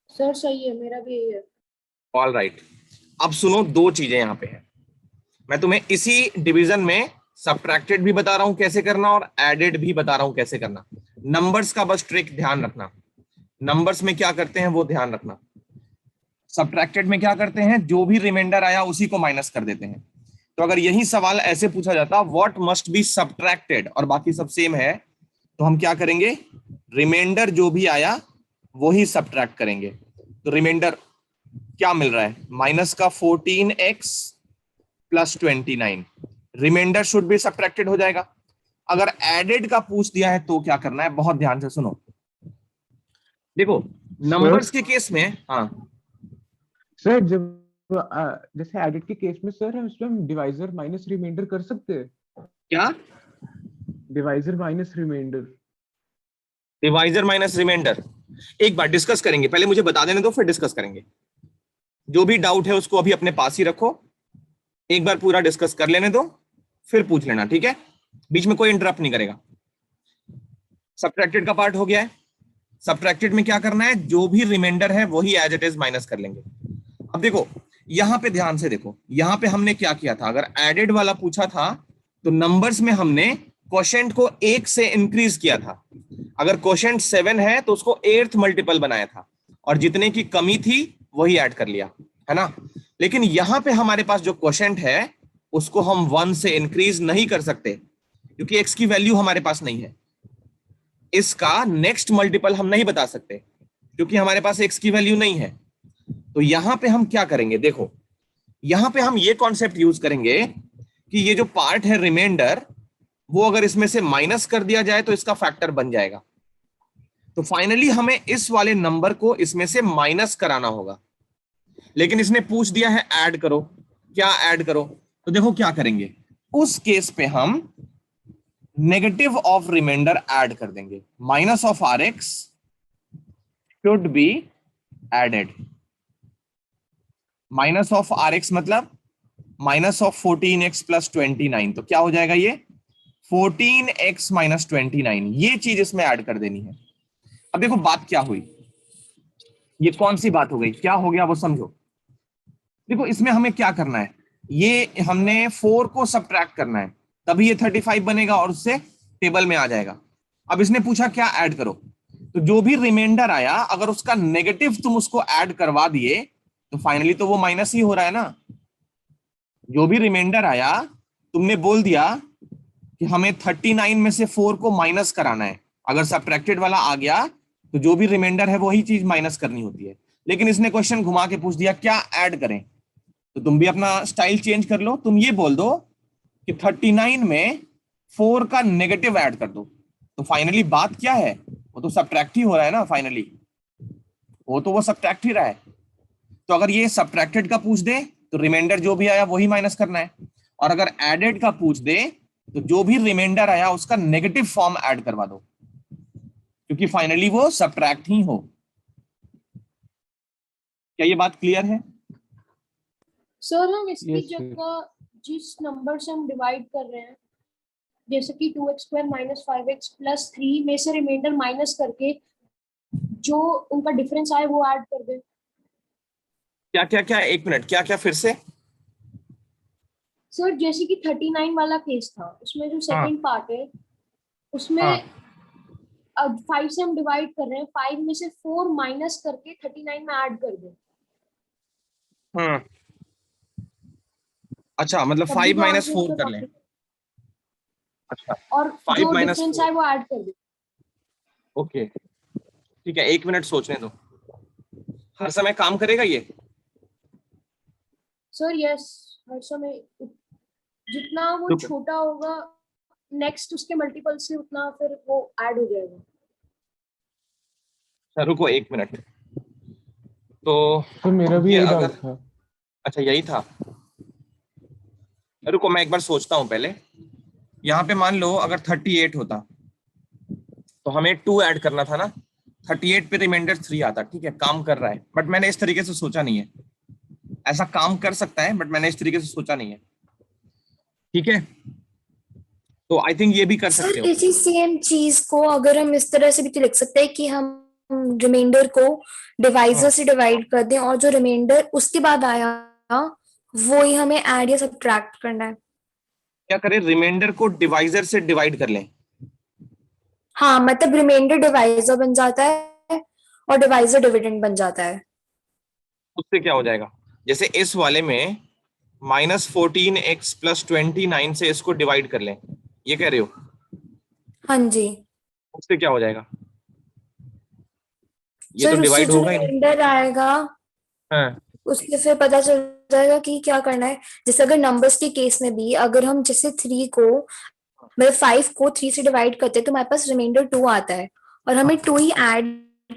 सर सही है, मेरा भी यही है। ऑल राइट, अब सुनो, दो चीजें यहाँ पे है। मैं तुम्हें इसी डिवीजन में सब्ट्रैक्टेड भी बता रहा हूं कैसे करना और एडेड भी बता रहा हूं कैसे करना। नंबर्स का बस ट्रिक ध्यान रखना, नंबर्स में क्या करते हैं वो ध्यान रखना। सब्ट्रैक्टेड में क्या करते हैं, जो भी रिमाइंडर आया उसी को माइनस कर देते हैं। तो अगर यही सवाल ऐसे पूछा जाता, व्हाट मस्ट बी सब्ट्रैक्टेड, और बाकी सब सेम है, तो हम क्या करेंगे, रिमाइंडर जो भी आया वही सब्ट्रैक्ट करेंगे। तो रिमाइंडर क्या मिल रहा है, माइनस का 14x plus 29, remainder should be subtracted हो जाएगा। अगर एडेड का पूछ दिया है तो क्या करना है, बहुत ध्यान से सुनो। देखो नंबर्स के केस में, हाँ सर जब जैसे एडिट के केस में सर हम डिवाइजर माइनस रिमाइंडर कर सकते हैं क्या, divisor minus remainder, divisor minus remainder एक बार डिस्कस करेंगे, पहले मुझे बता देने दो फिर डिस्कस करेंगे। जो भी डाउट है उसको अभी अपने पास ही रखो, एक बार पूरा डिस्कस कर लेने दो फिर पूछ लेना, ठीक है, बीच में कोई इंटरप्ट नहीं करेगा। सब्ट्रैक्टेड का पार्ट हो गया है। सब्ट्रैक्टेड में क्या करना है, जो भी रिमाइंडर है वही एज इट इज माइनस कर लेंगे। अब देखो यहां पे ध्यान से देखो, यहां पे हमने क्या किया था, अगर एडेड वाला पूछा था तो नंबर्स में हमने क्वोशंट को 1 से इंक्रीज किया था। अगर क्वोशंट 7 है तो उसको 8th मल्टीपल बनाया था और जितने की कमी थी वही ऐड कर लिया, है ना। लेकिन यहां पे हमारे पास जो क्वोशंट है उसको हम 1 से इंक्रीज नहीं कर सकते क्योंकि x की वैल्यू हमारे पास नहीं है। इसका नेक्स्ट मल्टीपल हम नहीं बता सकते क्योंकि हमारे पास x की वैल्यू नहीं है। तो यहां पे हम क्या करेंगे, देखो यहां पे हम ये कॉन्सेप्ट यूज करेंगे कि ये जो पार्ट है रिमाइंडर, वो अगर इसमें से माइनस कर दिया जाए तो इसका फैक्टर बन जाएगा। तो फाइनली हमें इस वाले नंबर को इसमें से माइनस कराना होगा, लेकिन इसने पूछ दिया है ऐड करो, क्या ऐड करो, तो देखो क्या करेंगे, उस केस पे हम नेगेटिव ऑफ रिमाइंडर ऐड कर देंगे, minus of rx should be added. Minus of rx मतलब माइनस ऑफ 14x प्लस 29, तो क्या हो जाएगा ये 14x माइनस 29, ये चीज इसमें ऐड कर देनी है। अब देखो बात क्या हुई, ये कौन सी बात हो गई, क्या हो गया वो समझो। देखो इसमें हमें क्या करना है, ये हमने 4 को सब्ट्रैक्ट करना है, तभी ये 35 बनेगा और उससे टेबल में आ जाएगा। अब इसने पूछा क्या ऐड करो, तो जो भी रिमाइंडर आया अगर उसका नेगेटिव तुम उसको ऐड करवा दिए तो फाइनली तो वो माइनस ही हो रहा है ना। जो भी रिमाइंडर आया तुमने बोल दिया कि हमें 39 में से 4 को माइनस कराना है, अगर सब्ट्रैक्टेड वाला आ गया तो जो भी रिमाइंडर है वही चीज माइनस करनी होती है। लेकिन इसने क्वेश्चन घुमा के पूछ दिया क्या ऐड करें, तो तुम भी अपना स्टाइल चेंज कर लो, तुम ये बोल दो कि 39 में 4 का नेगेटिव ऐड कर दो। तो फाइनली बात क्या है, वो तो सब्ट्रैक्ट ही हो रहा है ना, फाइनली वो सब्ट्रैक्ट ही रहा है। तो अगर ये सब्ट्रैक्टेड का पूछ दे तो रिमाइंडर जो भी आया वही माइनस करना है, और अगर एडेड का पूछ दे तो जो भी रिमाइंडर आया उसका नेगेटिव फॉर्म ऐड करवा दो, क्योंकि फाइनली वो सब्ट्रैक्ट ही हो। क्या ये बात क्लियर है? सर हम इसकी Yes, sir. जगह जिस नंबर से हम डिवाइड कर रहे हैं, जैसे कि 2x² माइनस 5x प्लस 3 में से रिमाइंडर माइनस करके जो उनका डिफरेंस आए वो ऐड कर दें। क्या क्या क्या, एक मिनट, क्या क्या फिर से? सर जैसे कि 39 वाला केस था, उसमें जो सेकंड पार्ट है उसमें हाँ। अब 5 से हम डिवाइड कर रहे हैं, 5 में से 4 माइनस करके 39 में ऐड कर दें। अच्छा, मतलब तब भी 5 वो माइनस आंसर 4 उसका कर लें। complete- अच्छा, और 5 जो माइनस डिफरेंस 4, है वो ऐड कर दें। ओके ठीक है, 1 मिनट सोचने दो। हर समय काम करेगा ये? सर यस, हर समय जितना वो रुको छोटा होगा नेक्स्ट उसके मल्टीपल से उतना फिर वो ऐड हो जाएगा। रुको 1 मिनट। तो तो मेरा भी ये यही डाउट अगर, था। अच्छा यही था, रुको मैं एक बार सोचता हूं पहले। यहाँ पे मान लो अगर 38 होता तो हमें 2 ऐड करना था ना, 38 पे रिमाइंडर 3 आता, ठीक है काम कर रहा है, बट मैंने इस तरीके से सोचा नहीं है। ऐसा काम कर सकता है बट मैंने इस तरीके से सोचा नहीं है, ठीक है। तो आई थिंक ये भी कर सकते सर हो। इसी सेम चीज को अगर हम इस तरह से भी तो लिख सकते हैं कि हम रिमाइंडर को डिवाइजर से डिवाइड कर दें और जो रिमाइंडर उसके बाद आया वो ही हमें ऐड या सब्ट्रैक्ट करना है। क्या करें, रिमाइंडर को डिवाइजर से डिवाइड कर लें। हाँ मतलब रिमाइंडर डिवाइजर बन जाता है और डिवाइजर डिविडेंड बन जाता है। उससे क्या हो जाएगा, जैसे इस वाले में -14x प्लस 29 से इसको डिवाइड कर लें, ये कह रहे हो? हाँ जी उससे क्या हो जाएगा, ये तो सर, उससे डिवाइड जो होगा ही नहीं। रिमाइंडर आएगा हाँ उससे फिर पता चल जाएगा कि क्या करना है। जैसे अगर नंबर्स के केस में भी अगर हम जैसे 3 को मतलब 5 को 3 से डिवाइड करते हैं तो हमारे पास रिमाइंडर 2 आता है और हमें 2 ही ऐड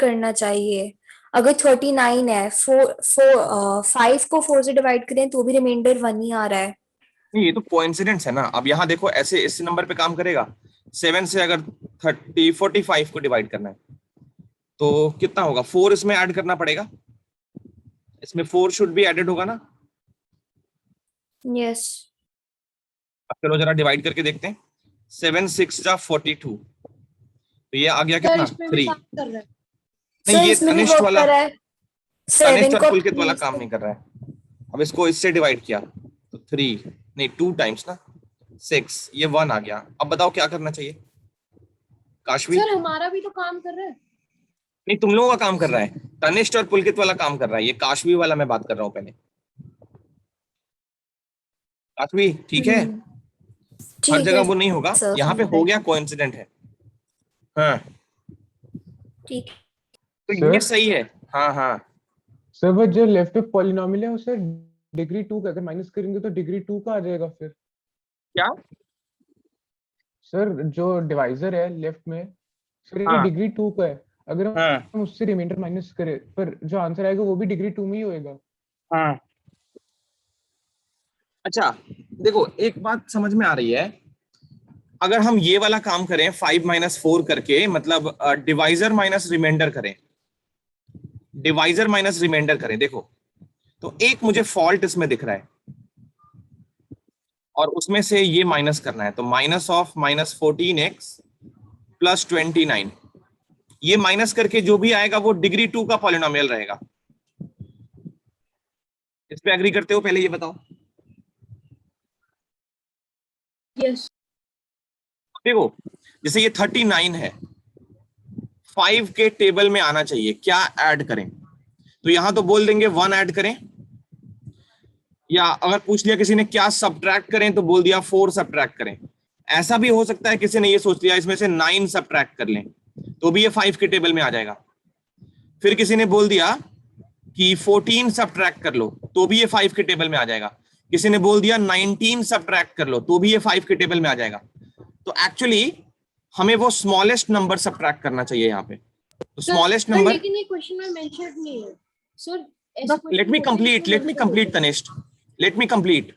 करना चाहिए। अगर 39 है 5 को 4 से डिवाइड करें तो भी रिमाइंडर 1 ही आ रहा है। नहीं, ये तो कोइंसिडेंस है ना। अब यहाँ देखो ऐसे इस नंबर पे काम करेगा, 7 से अगर 45 को डिवाइड करना है तो कितना होगा, 4 इसमें ऐड करना पड़ेगा, इसमें 4 शुड बी एडेड होगा ना। यस अब चलो जरा डिवाइड करके देखते हैं, 7 6 जा 42, तो ये आ गया सर कितना, इसमें भी 3। काम कर रहा है। नहीं सर ये इसमें भी तनिष्ठ वर्क वाला, कर रहा है। तनिष्ठ 7 और को पुलकित वाला 3 काम से नहीं कर रहा है। अब इसको इससे डिवाइड किया तो 3, नहीं 2 टाइम्स ना, 6, ये 1 आ गया। अब बताओ क्या करना चाहिए काशवी? सर हमारा भी तो काम कर रहा है। नहीं तुम लोगों का काम कर रहा है, तनिष्ठ और पुलकित वाला काम कर रहा है, ये काशवी वाला मैं बात कर रहा हूँ पहले। काशवी ठीक है, हर ठीक जगह है वो नहीं होगा, सर, यहाँ पे समझ हो गए। गया कोइंसिडेंट है। हाँ ठीक तो ये सर सही है। हाँ हाँ सर वो जो लेफ्ट में पॉलिनोमियल है उसे डिग्री 2 का अगर माइनस करेंगे तो डिग्री 2 का आ जाएगा फिर। क्या? सर जो डिवाइजर है लेफ्ट में, सर ये हाँ डिग्री 2 का है, अगर हाँ हम उससे रिमाइंडर माइनस करें पर जो आंसर आएगा वो भी डिग्री 2 में ही होएगा। हाँ। अच्छा देखो एक बात समझ में आ रही है, अगर हम ये वाला काम करें 5 माइनस 4 करके, मतलब डिवाइजर माइनस रिमाइंडर करें, डिवाइजर माइनस रिमाइंडर करें, देखो तो एक मुझे फॉल्ट इसमें दिख रहा है, और उसमें से ये माइनस करना है, तो minus of minus 14x plus 29, ये माइनस करके जो भी आएगा वो डिग्री 2 का पॉलिनोमियल रहेगा। इस पे एग्री करते हो? पहले ये बताओ। यस देखो जैसे ये 39 है, 5 के टेबल में आना चाहिए, क्या ऐड करें? तो यहां तो बोल देंगे 1 ऐड करें, या अगर पूछ लिया किसी ने क्या सब्ट्रैक्ट करें तो बोल दिया 4 सब्ट्रैक्ट करें। ऐसा भी हो सकता है किसी ने ये सोच लिया इसमें से 9 सब्ट्रैक्ट कर लें, तो भी ये 5 के टेबल में आ जाएगा। फिर किसी ने बोल दिया कि 14 सब्ट्रैक्ट कर लो, तो भी ये 5 के टेबल में आ जाएगा। किसी ने बोल दिया 19 सब्ट्रैक्ट कर लो, तो भी ये 5 के टेबल में आ जाएगा। तो एक्चुअली हमें वो स्मॉलेस्ट नंबर सब्ट्रैक्ट करना चाहिए यहाँ पे। तो स्मॉलेस्ट नंबर, लेकिन ये क्वेश्चन में मेंशन्ड नहीं है sir. Let me complete Tanishq, let me complete.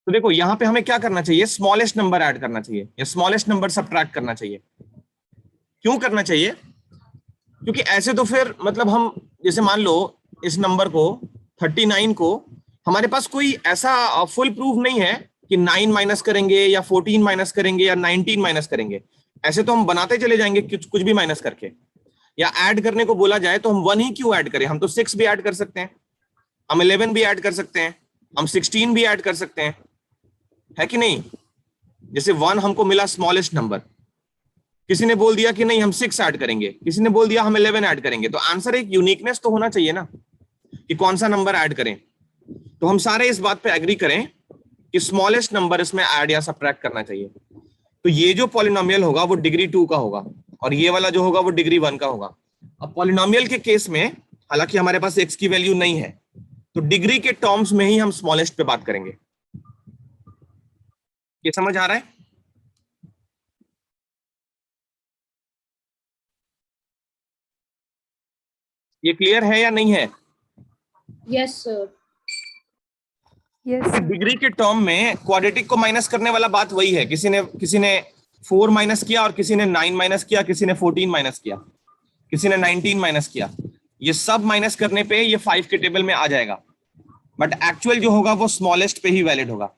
तो देखो यहां पे हमें क्या करना चाहिए, स्मॉलेस्ट नंबर ऐड करना चाहिए या स्मॉलेस्ट नंबर सब्ट्रैक्ट करना चाहिए। क्यों करना चाहिए? क्योंकि ऐसे तो फिर मतलब हम जैसे मान लो इस नंबर को 39 को, हमारे पास कोई ऐसा फुल प्रूफ नहीं है कि 9 माइनस करेंगे या 14 माइनस करेंगे या 19 माइनस करेंगे। ऐसे तो हम बनाते चले जाएंगे कुछ भी माइनस करके। या ऐड करने को बोला जाए तो हम 1 ही क्यों ऐड करें, हम तो 6 भी ऐड कर सकते हैं, हम 11 भी ऐड कर सकते हैं, हम 16 भी ऐड कर सकते हैं, है कि नहीं? जैसे 1 हमको मिला स्मॉलेस्ट नंबर, किसी ने बोल दिया कि नहीं हम 6 ऐड करेंगे, किसी ने बोल दिया हम 11 ऐड करेंगे। तो आंसर एक यूनिकनेस तो होना चाहिए ना कि कौन सा नंबर ऐड करें। तो हम सारे इस बात पे एग्री करें कि स्मॉलेस्ट नंबर इसमें ऐड या सब्ट्रैक्ट करना चाहिए। तो ये जो पॉलिनोमियल होगा वो डिग्री 2 का होगा और ये वाला जो होगा वो डिग्री 1 का होगा। अब पॉलिनोमियल के केस में हालांकि हमारे पास x की वैल्यू नहीं है, तो डिग्री के टर्म्स में ही हम स्मॉलेस्ट पे बात करेंगे। ये समझ आ रहा है? ये क्लियर है या नहीं है? Yes sir. यस डिग्री के टर्म में क्वाड्रेटिक को माइनस करने वाला बात वही है। किसी ने 4 माइनस किया और किसी ने 9 माइनस किया, किसी ने 14 माइनस किया, किसी ने 19 माइनस किया। ये सब माइनस करने पे ये 5 के टेबल में आ जाएगा, बट एक्चुअल जो होगा वो स्मॉलेस्ट पे ही वैलिड होगा,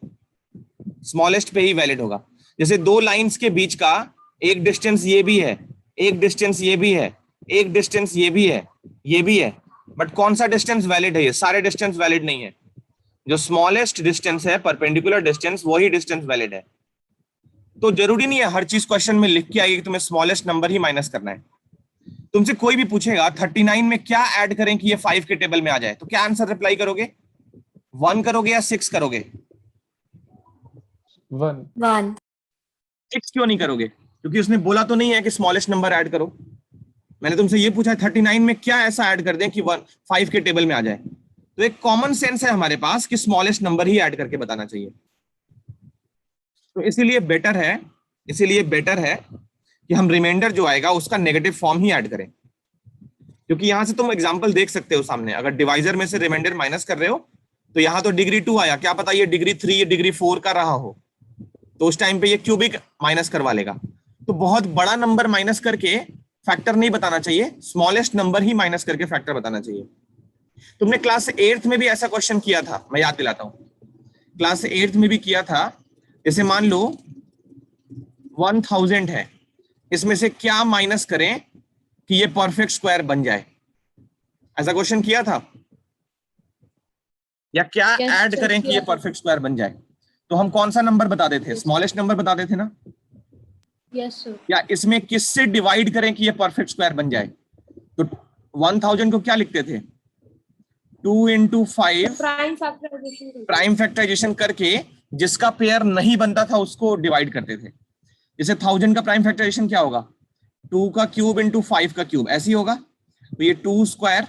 स्मॉलेस्ट पे ही वैलिड होगा। जैसे दो लाइंस के बीच का एक डिस्टेंस ये भी है, एक डिस्टेंस ये भी है, एक डिस्टेंस ये भी है, ये भी है, बट कौन सा डिस्टेंस वैलिड है? ये सारे डिस्टेंस वैलिड नहीं है। जो स्मॉलेस्ट डिस्टेंस है, परपेंडिकुलर डिस्टेंस, वही डिस्टेंस वैलिड है। तो जरूरी नहीं है हर चीज क्वेश्चन में लिख के आएगी कि तुम्हें स्मॉलेस्ट नंबर ही माइनस करना है। तुमसे कोई भी पूछेगा 39 में क्या ऐड करें कि ये 5 के टेबल में आ जाए, तो क्या आंसर रिप्लाई करोगे? 1 करोगे या 6 करोगे? 1 6 क्यों नहीं करोगे? क्योंकि उसने बोला तो नहीं है कि स्मॉलेस्ट नंबर ऐड करो। मैंने तुमसे ये पूछा 39 में क्या ऐसा ऐड कर दें कि 5 के टेबल में आ जाए। तो एक कॉमन सेंस है हमारे पास कि स्मॉलेस्ट नंबर ही ऐड करके बताना चाहिए। तो इसीलिए बेटर है कि हम रिमाइंडर जो आएगा उसका नेगेटिव फॉर्म ही ऐड करें। क्योंकि यहां से तुम एग्जांपल देख सकते हो सामने, अगर डिवाइजर में से रिमाइंडर माइनस कर रहे हो तो यहां तो डिग्री 2 आया, क्या पता ये डिग्री 3 या डिग्री 4 का रहा हो, तो उस टाइम पे ये क्यूबिक माइनस करवा लेगा। तो बहुत बड़ा नंबर माइनस करके फैक्टर नहीं बताना चाहिए, स्मॉलेस्ट नंबर ही माइनस करके फैक्टर बताना चाहिए। तुमने क्लास 8th में भी ऐसा क्वेश्चन किया था, मैं याद दिलाता हूं, क्लास 8th में भी किया था। जैसे मान लो 1000 है, इसमें से क्या माइनस करें कि ये परफेक्ट स्क्वायर बन जाए, ऐसा क्वेश्चन किया था। या क्या ऐड करें कि ये परफेक्ट स्क्वायर बन जाए, तो हम कौन सा नंबर बताते थे? स्मॉलेस्ट नंबर बताते थे ना। Yes sir. या इसमें किससे डिवाइड करें कि ये परफेक्ट स्क्वायर बन जाए, तो 1000 को क्या लिखते थे? 2 into 5 प्राइम फैक्टराइजेशन करके जिसका पेयर नहीं बनता था उसको डिवाइड करते थे। जैसे 1000 का प्राइम फैक्टराइजेशन क्या होगा? 2 का क्यूब इंटू 5 का क्यूब, ऐसे ही होगा। तो ये 2 square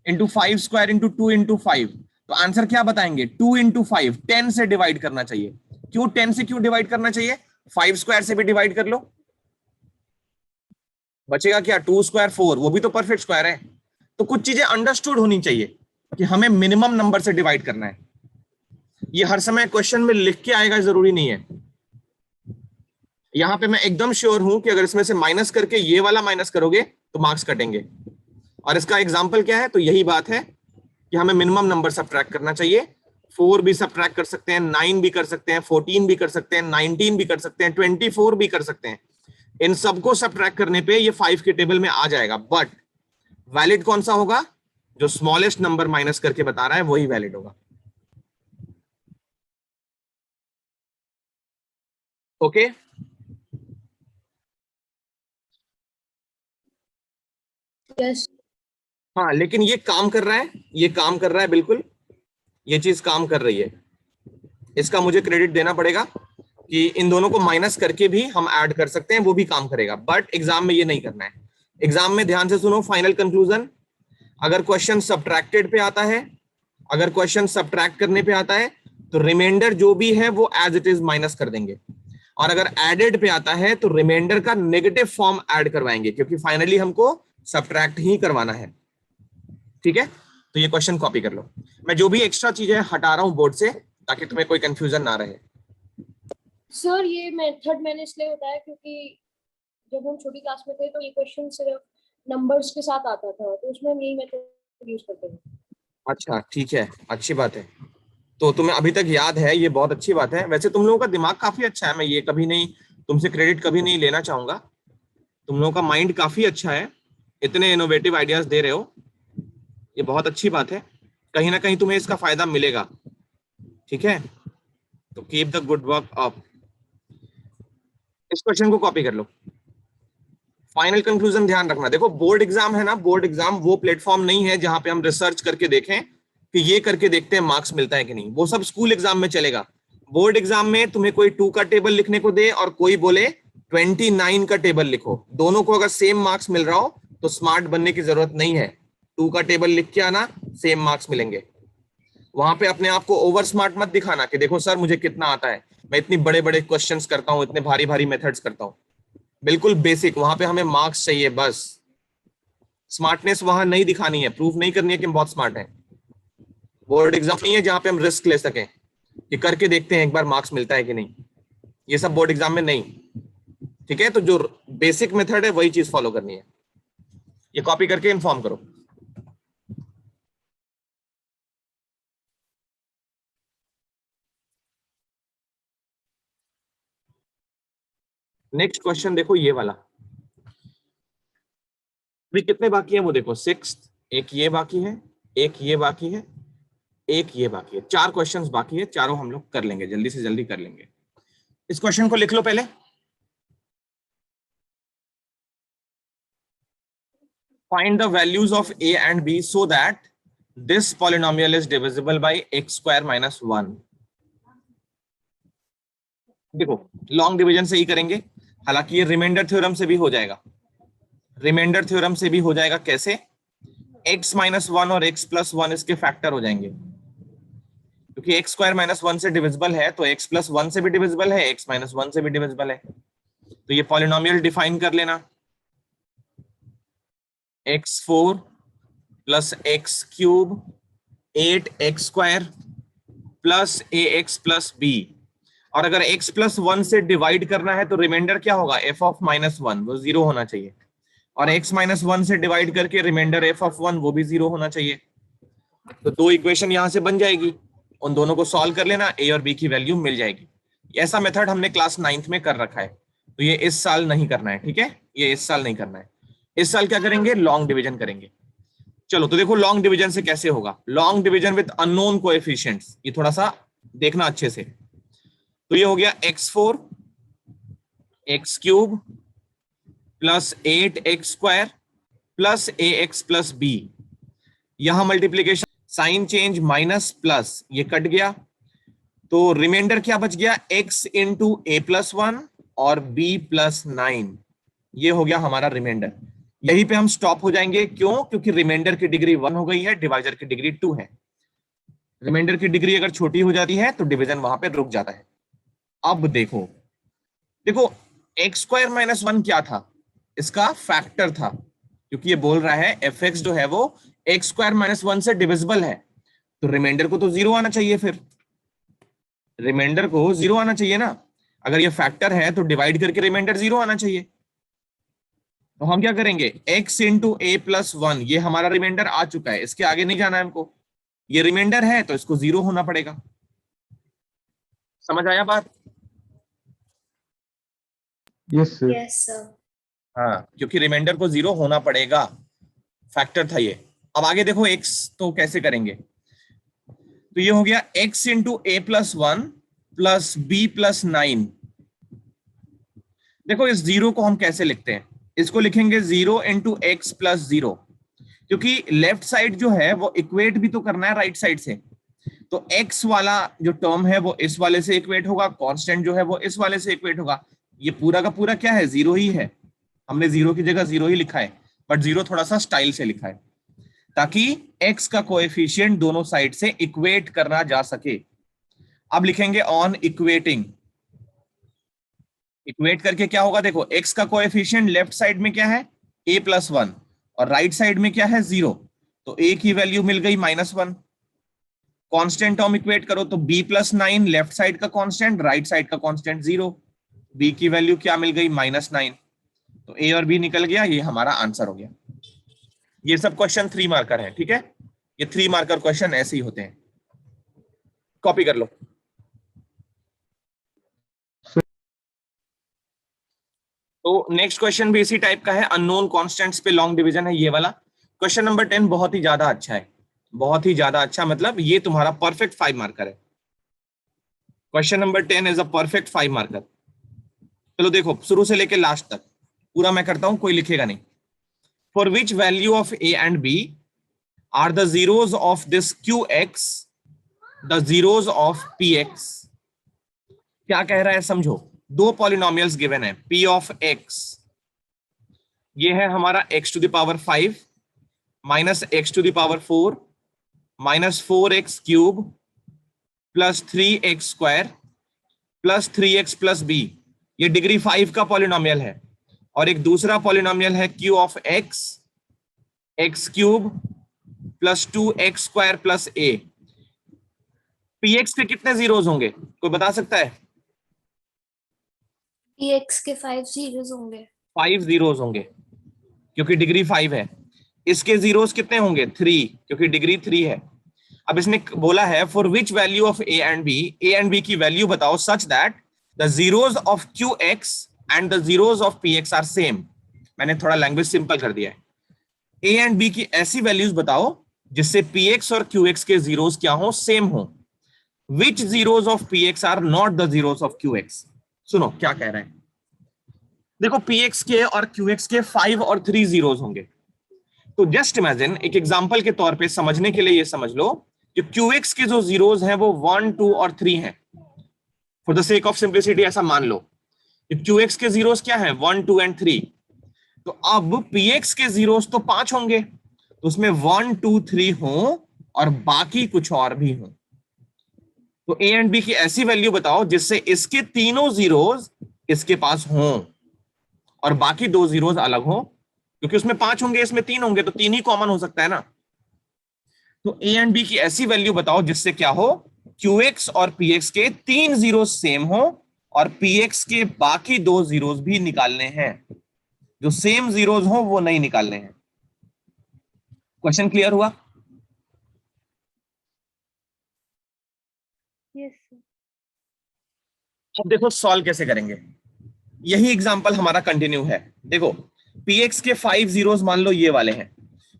into 5 square into 2 into 5, तो आंसर क्या बताएंगे? 2 इंटू 5, 10 से डिवाइड करना चाहिए। क्यों 10 से क्यों डिवाइड करना चाहिए? 5 स्क्वायर से भी डिवाइड कर लो, बचेगा क्या? 2 स्क्वायर 4, वो भी तो परफेक्ट स्क्वायर है। तो कुछ चीजें अंडरस्टूड होनी चाहिए कि हमें मिनिमम नंबर से डिवाइड करना है। ये हर समय क्वेश्चन में लिख के आएगा जरूरी नहीं है। यहां पे मैं एकदम श्योर हूं कि अगर इसमें से माइनस करके ये वाला माइनस करोगे तो मार्क्स कटेंगे। और इसका एग्जाम्पल क्या है? तो यही बात है कि हमें मिनिमम नंबर सब्ट्रैक्ट करना चाहिए। 4 भी सब्ट्रैक्ट कर सकते हैं, 9 भी कर सकते हैं, 14 भी कर सकते हैं, 19 भी कर सकते हैं, 24 भी कर सकते हैं। इन सबको सब्ट्रैक्ट करने पे ये 5 के टेबल में आ जाएगा। बट वैलिड कौन सा होगा? जो स्मॉलेस्ट नंबर माइनस करके बता रहा है वही वैलिड होगा। ओके यस हाँ, लेकिन ये काम कर रहा है, ये काम कर रहा है, बिल्कुल ये चीज काम कर रही है। इसका मुझे क्रेडिट देना पड़ेगा कि इन दोनों को माइनस करके भी हम ऐड कर सकते हैं, वो भी काम करेगा। बट एग्जाम में ये नहीं करना है। एग्जाम में ध्यान से सुनो, फाइनल कंक्लूजन, अगर क्वेश्चन सब्ट्रैक्टेड पे आता है, अगर क्वेश्चन सब्ट्रैक्ट करने पे आता है तो रिमाइंडर जो भी है वो एज इट इज माइनस कर देंगे, और अगर एडेड पे आता है तो रिमाइंडर का नेगेटिव फॉर्म ऐड करवाएंगे, क्योंकि फाइनली हमको सब्ट्रैक्ट ही करवाना है। ठीक है, तो ये क्वेश्चन कॉपी कर लो। मैं जो भी एक्स्ट्रा चीजें हटा रहा हूं बोर्ड से ताकि तुम्हें कोई कंफ्यूजन ना रहे। सर, ये मेथड मैंने इसलिए बताया क्योंकि जब हम छोटी क्लास में थे तो ये क्वेश्चन सिर्फ नंबर्स के साथ आता था, तो उसमें हम यही मेथड यूज करते थे। अच्छा ठीक है, अच्छी बात है। तो तुम्हें अभी तक याद है, ये बहुत अच्छी बात है। वैसे तुम लोगों का दिमाग काफी अच्छा है, मैं ये कभी नहीं, तुमसे क्रेडिट कभी नहीं लेना चाहूंगा। तुम लोगों का माइंड काफी अच्छा है, इतने इनोवेटिव आइडियाज दे रहे हो, ये बहुत अच्छी बात है। कहीं ना कहीं तुम्हें इसका फायदा मिलेगा। ठीक है, तो keep the good work up. इस क्वेश्चन को कॉपी कर लो। फाइनल कंक्लूजन ध्यान रखना, देखो बोर्ड एग्जाम है ना, बोर्ड एग्जाम वो प्लेटफॉर्म नहीं है जहां पे हम रिसर्च करके देखें कि ये करके देखते हैं मार्क्स मिलता है कि नहीं। वो सब स्कूल एग्जाम में चलेगा। बोर्ड एग्जाम में तुम्हें कोई 2 का टेबल लिखने को दे और कोई बोले 29 का टेबल लिखो, दोनों को अगर सेम मार्क्स मिल रहा हो तो स्मार्ट बनने की जरूरत नहीं है। 2 का टेबल लिख के आना, सेम मार्क्स मिलेंगे। वहां पे अपने आप को ओवर स्मार्ट मत दिखाना कि देखो सर मुझे कितना आता है, मैं इतनी बड़े बड़े क्वेश्चंस करता हूँ, इतने भारी भारी मेथड्स करता हूँ। बिल्कुल बेसिक, वहां पे हमें मार्क्स चाहिए बस। स्मार्टनेस वहां नहीं दिखानी है, प्रूफ नहीं करनी है कि हम बहुत स्मार्ट हैं। बोर्ड एग्जाम नहीं है जहां पे हम रिस्क ले सकें कि करके देखते हैं एक बार मार्क्स मिलता है कि नहीं। ये सब बोर्ड एग्जाम में नहीं। ठीक है, तो जो बेसिक मेथड है वही चीज फॉलो करनी है। ये कॉपी करके इन्फॉर्म करो। नेक्स्ट क्वेश्चन देखो, ये वाला। अभी कितने बाकी है वो देखो, 6, एक ये बाकी है, एक ये बाकी है, एक ये बाकी है। 4 क्वेश्चंस बाकी है, चारों हम लोग कर लेंगे, जल्दी से जल्दी कर लेंगे। इस क्वेश्चन को लिख लो पहले। Find the values of a and b so that this polynomial is divisible by x square minus 1। देखो लॉन्ग डिवीजन से ही करेंगे, हालांकि ये रिमाइंडर थ्योरम से भी हो जाएगा। रिमाइंडर थ्योरम से भी हो जाएगा, कैसे? x माइनस 1 और x प्लस 1 इसके फैक्टर हो जाएंगे, क्योंकि x स्क्वायर माइनस 1 से डिविजिबल है तो x प्लस 1 से भी डिविजिबल है, x माइनस 1 से भी डिविजिबल है। तो ये पॉलिनोमियल डिफाइन कर लेना, x4 plus x cube 8x square plus ax plus b। और अगर x प्लस 1 से डिवाइड करना है तो रिमाइंडर क्या होगा? f ऑफ माइनस 1, वो 0 होना चाहिए। और x माइनस 1 से डिवाइड करके रिमाइंडर f ऑफ 1, वो भी 0 होना चाहिए। तो 2 इक्वेशन यहां से बन जाएगी, उन दोनों को सॉल्व कर लेना, a और b की वैल्यू मिल जाएगी। ऐसा मेथड हमने क्लास 9th में कर रखा है, तो ये इस साल नहीं करना है। ठीक है, ये इस साल नहीं करना है। इस साल क्या करेंगे? लॉन्ग डिवीजन करेंगे। चलो तो देखो लॉन्ग डिवीजन से कैसे होगा। Long division with unknown coefficients, ये थोड़ा सा देखना अच्छे से। तो ये हो गया x4 x cube plus 8x square plus ax plus b। यहां multiplication sign change, minus plus, ये कट गया, तो रिमाइंडर क्या बच गया? x इंटू a प्लस 1 और b प्लस 9। ये हो गया हमारा रिमाइंडर। यहीं पे हम स्टॉप हो जाएंगे, क्यों? क्योंकि रिमाइंडर की डिग्री 1 हो गई है, डिवाइजर की डिग्री 2 है। रिमाइंडर की डिग्री अगर छोटी हो जाती है तो डिवीजन वहां पे रुक जाता है। अब देखो देखो एक्स स्क्वायर माइनस 1 क्या था? इसका फैक्टर था, क्योंकि ये बोल रहा है एफ एक्स जो है वो एक्स स्क्वायर माइनस 1 से डिविजिबल है, तो रिमाइंडर को तो 0 आना चाहिए। फिर रिमाइंडर को 0 आना चाहिए ना, अगर ये फैक्टर है तो डिवाइड करके रिमाइंडर 0 आना चाहिए। तो हम क्या करेंगे? x इंटू ए प्लस 1, ये हमारा रिमाइंडर आ चुका है, इसके आगे नहीं जाना है हमको। ये रिमाइंडर है तो इसको 0 होना पड़ेगा। समझ आया बात? Yes sir. Yes sir. हाँ, क्योंकि रिमाइंडर को 0 होना पड़ेगा, फैक्टर था ये। अब आगे देखो x तो कैसे करेंगे, तो ये हो गया x इंटू ए प्लस 1 प्लस बी प्लस 9। देखो इस 0 को हम कैसे लिखते हैं, इसको लिखेंगे 0 इंटू एक्स प्लस 0, क्योंकि लेफ्ट साइड जो है वो इक्वेट भी तो करना है राइट साइड से। तो x वाला जो टर्म है वो इस वाले से इक्वेट होगा, कांस्टेंट जो है वो इस वाले से इक्वेट होगा। ये पूरा का पूरा क्या है, 0 ही है। हमने 0 की जगह 0 ही लिखा है, बट 0 थोड़ा सा स्टाइल से लिखा है ताकि x का कोएफिशिएंट दोनों साइड से इक्वेट करना जा सके। अब लिखेंगे ऑन इक्वेटिंग। इक्वेट करके क्या होगा, देखो x का कोएफिशिएंट लेफ्ट साइड में क्या है, a प्लस 1, और राइट साइड में क्या है 0, तो a की वैल्यू मिल गई -1। कांस्टेंट टर्म इक्वेट करो तो b प्लस 9 लेफ्ट साइड का कांस्टेंट, राइट साइड का कांस्टेंट 0, b की वैल्यू क्या मिल गई -9, तो a और b निकल गया, ये हमारा आंसर हो गया। ये सब क्वेश्चन 3 मार्कर है, ठीक है, ये 3 मार्कर क्वेश्चन ऐसे ही होते हैं, कॉपी कर लो। तो नेक्स्ट क्वेश्चन भी इसी टाइप का है, अननोन कांस्टेंट्स पे लॉन्ग डिवीजन है ये वाला। क्वेश्चन नंबर 10 बहुत ही ज्यादा अच्छा है, बहुत ही ज्यादा अच्छा, मतलब ये तुम्हारा परफेक्ट 5 मार्कर है। Question number 10 is a perfect 5 marker. चलो देखो शुरू से लेके लास्ट तक पूरा मैं करता हूं, कोई लिखेगा नहीं। For which value of a and b are the zeros of this q x the zeros of P x. क्या कह रहा है समझो, दो पॉलिनोमियल्स गिवन है, p ऑफ x, ये है हमारा x to the power 5 minus x to the power 4 minus 4x cube plus 3x square plus 3x plus b, ये डिग्री 5 का पॉलिनोमियल है। और एक दूसरा पॉलिनोमियल है q of x, x cube plus 2x square plus a। px के कितने zeros होंगे, कोई बता सकता है? px के 5 जीरोस होंगे। 5 जीरोज होंगे क्योंकि डिग्री 5 है। इसके जीरोस कितने होंगे, 3, क्योंकि डिग्री 3 है। अब इसने बोला है for which value of a and b की वैल्यू बताओ such that the zeros of Q x and the zeros of P x are same. मैंने थोड़ा लैंग्वेज सिंपल कर दिया है। ए एंड बी की ऐसी वैल्यूज बताओ जिससे पी एक्स और क्यू एक्स के जीरोस क्या हो, सेम हो। Which zeros of P x are not the zeros of Q X. सुनो क्या कह रहे हैं, देखो px के और qx के 5 और 3 जीरोस होंगे। तो जस्ट इमेजिन, एक एग्जांपल के तौर पे समझने के लिए ये समझ लो कि qx के जो जीरोस हैं वो 1, 2 और 3 हैं। For the sake of simplicity ऐसा मान लो कि qx के जीरोस क्या हैं, 1, 2 एंड 3। तो अब px के जीरोस तो 5 होंगे, तो उसमें 1, 2, 3 हो और बाकी कुछ और भी हो। तो a एंड b की ऐसी वैल्यू बताओ जिससे इसके तीनों जीरोस इसके पास हों और बाकी 2 जीरोस अलग हो, क्योंकि उसमें 5 होंगे इसमें 3 होंगे, तो 3 ही कॉमन हो सकता है ना। तो ए एंड बी की ऐसी वैल्यू बताओ जिससे क्या हो, QX और PX के 3 जीरोस सेम हो और PX के बाकी 2 जीरोस भी निकालने हैं, जो सेम जीरोस हो वो नहीं निकालने हैं। क्वेश्चन क्लियर हुआ? यस। अब देखो सॉल्व कैसे करेंगे, यही एग्जांपल हमारा कंटिन्यू है। देखो px के 5 जीरोस मान लो ये वाले हैं,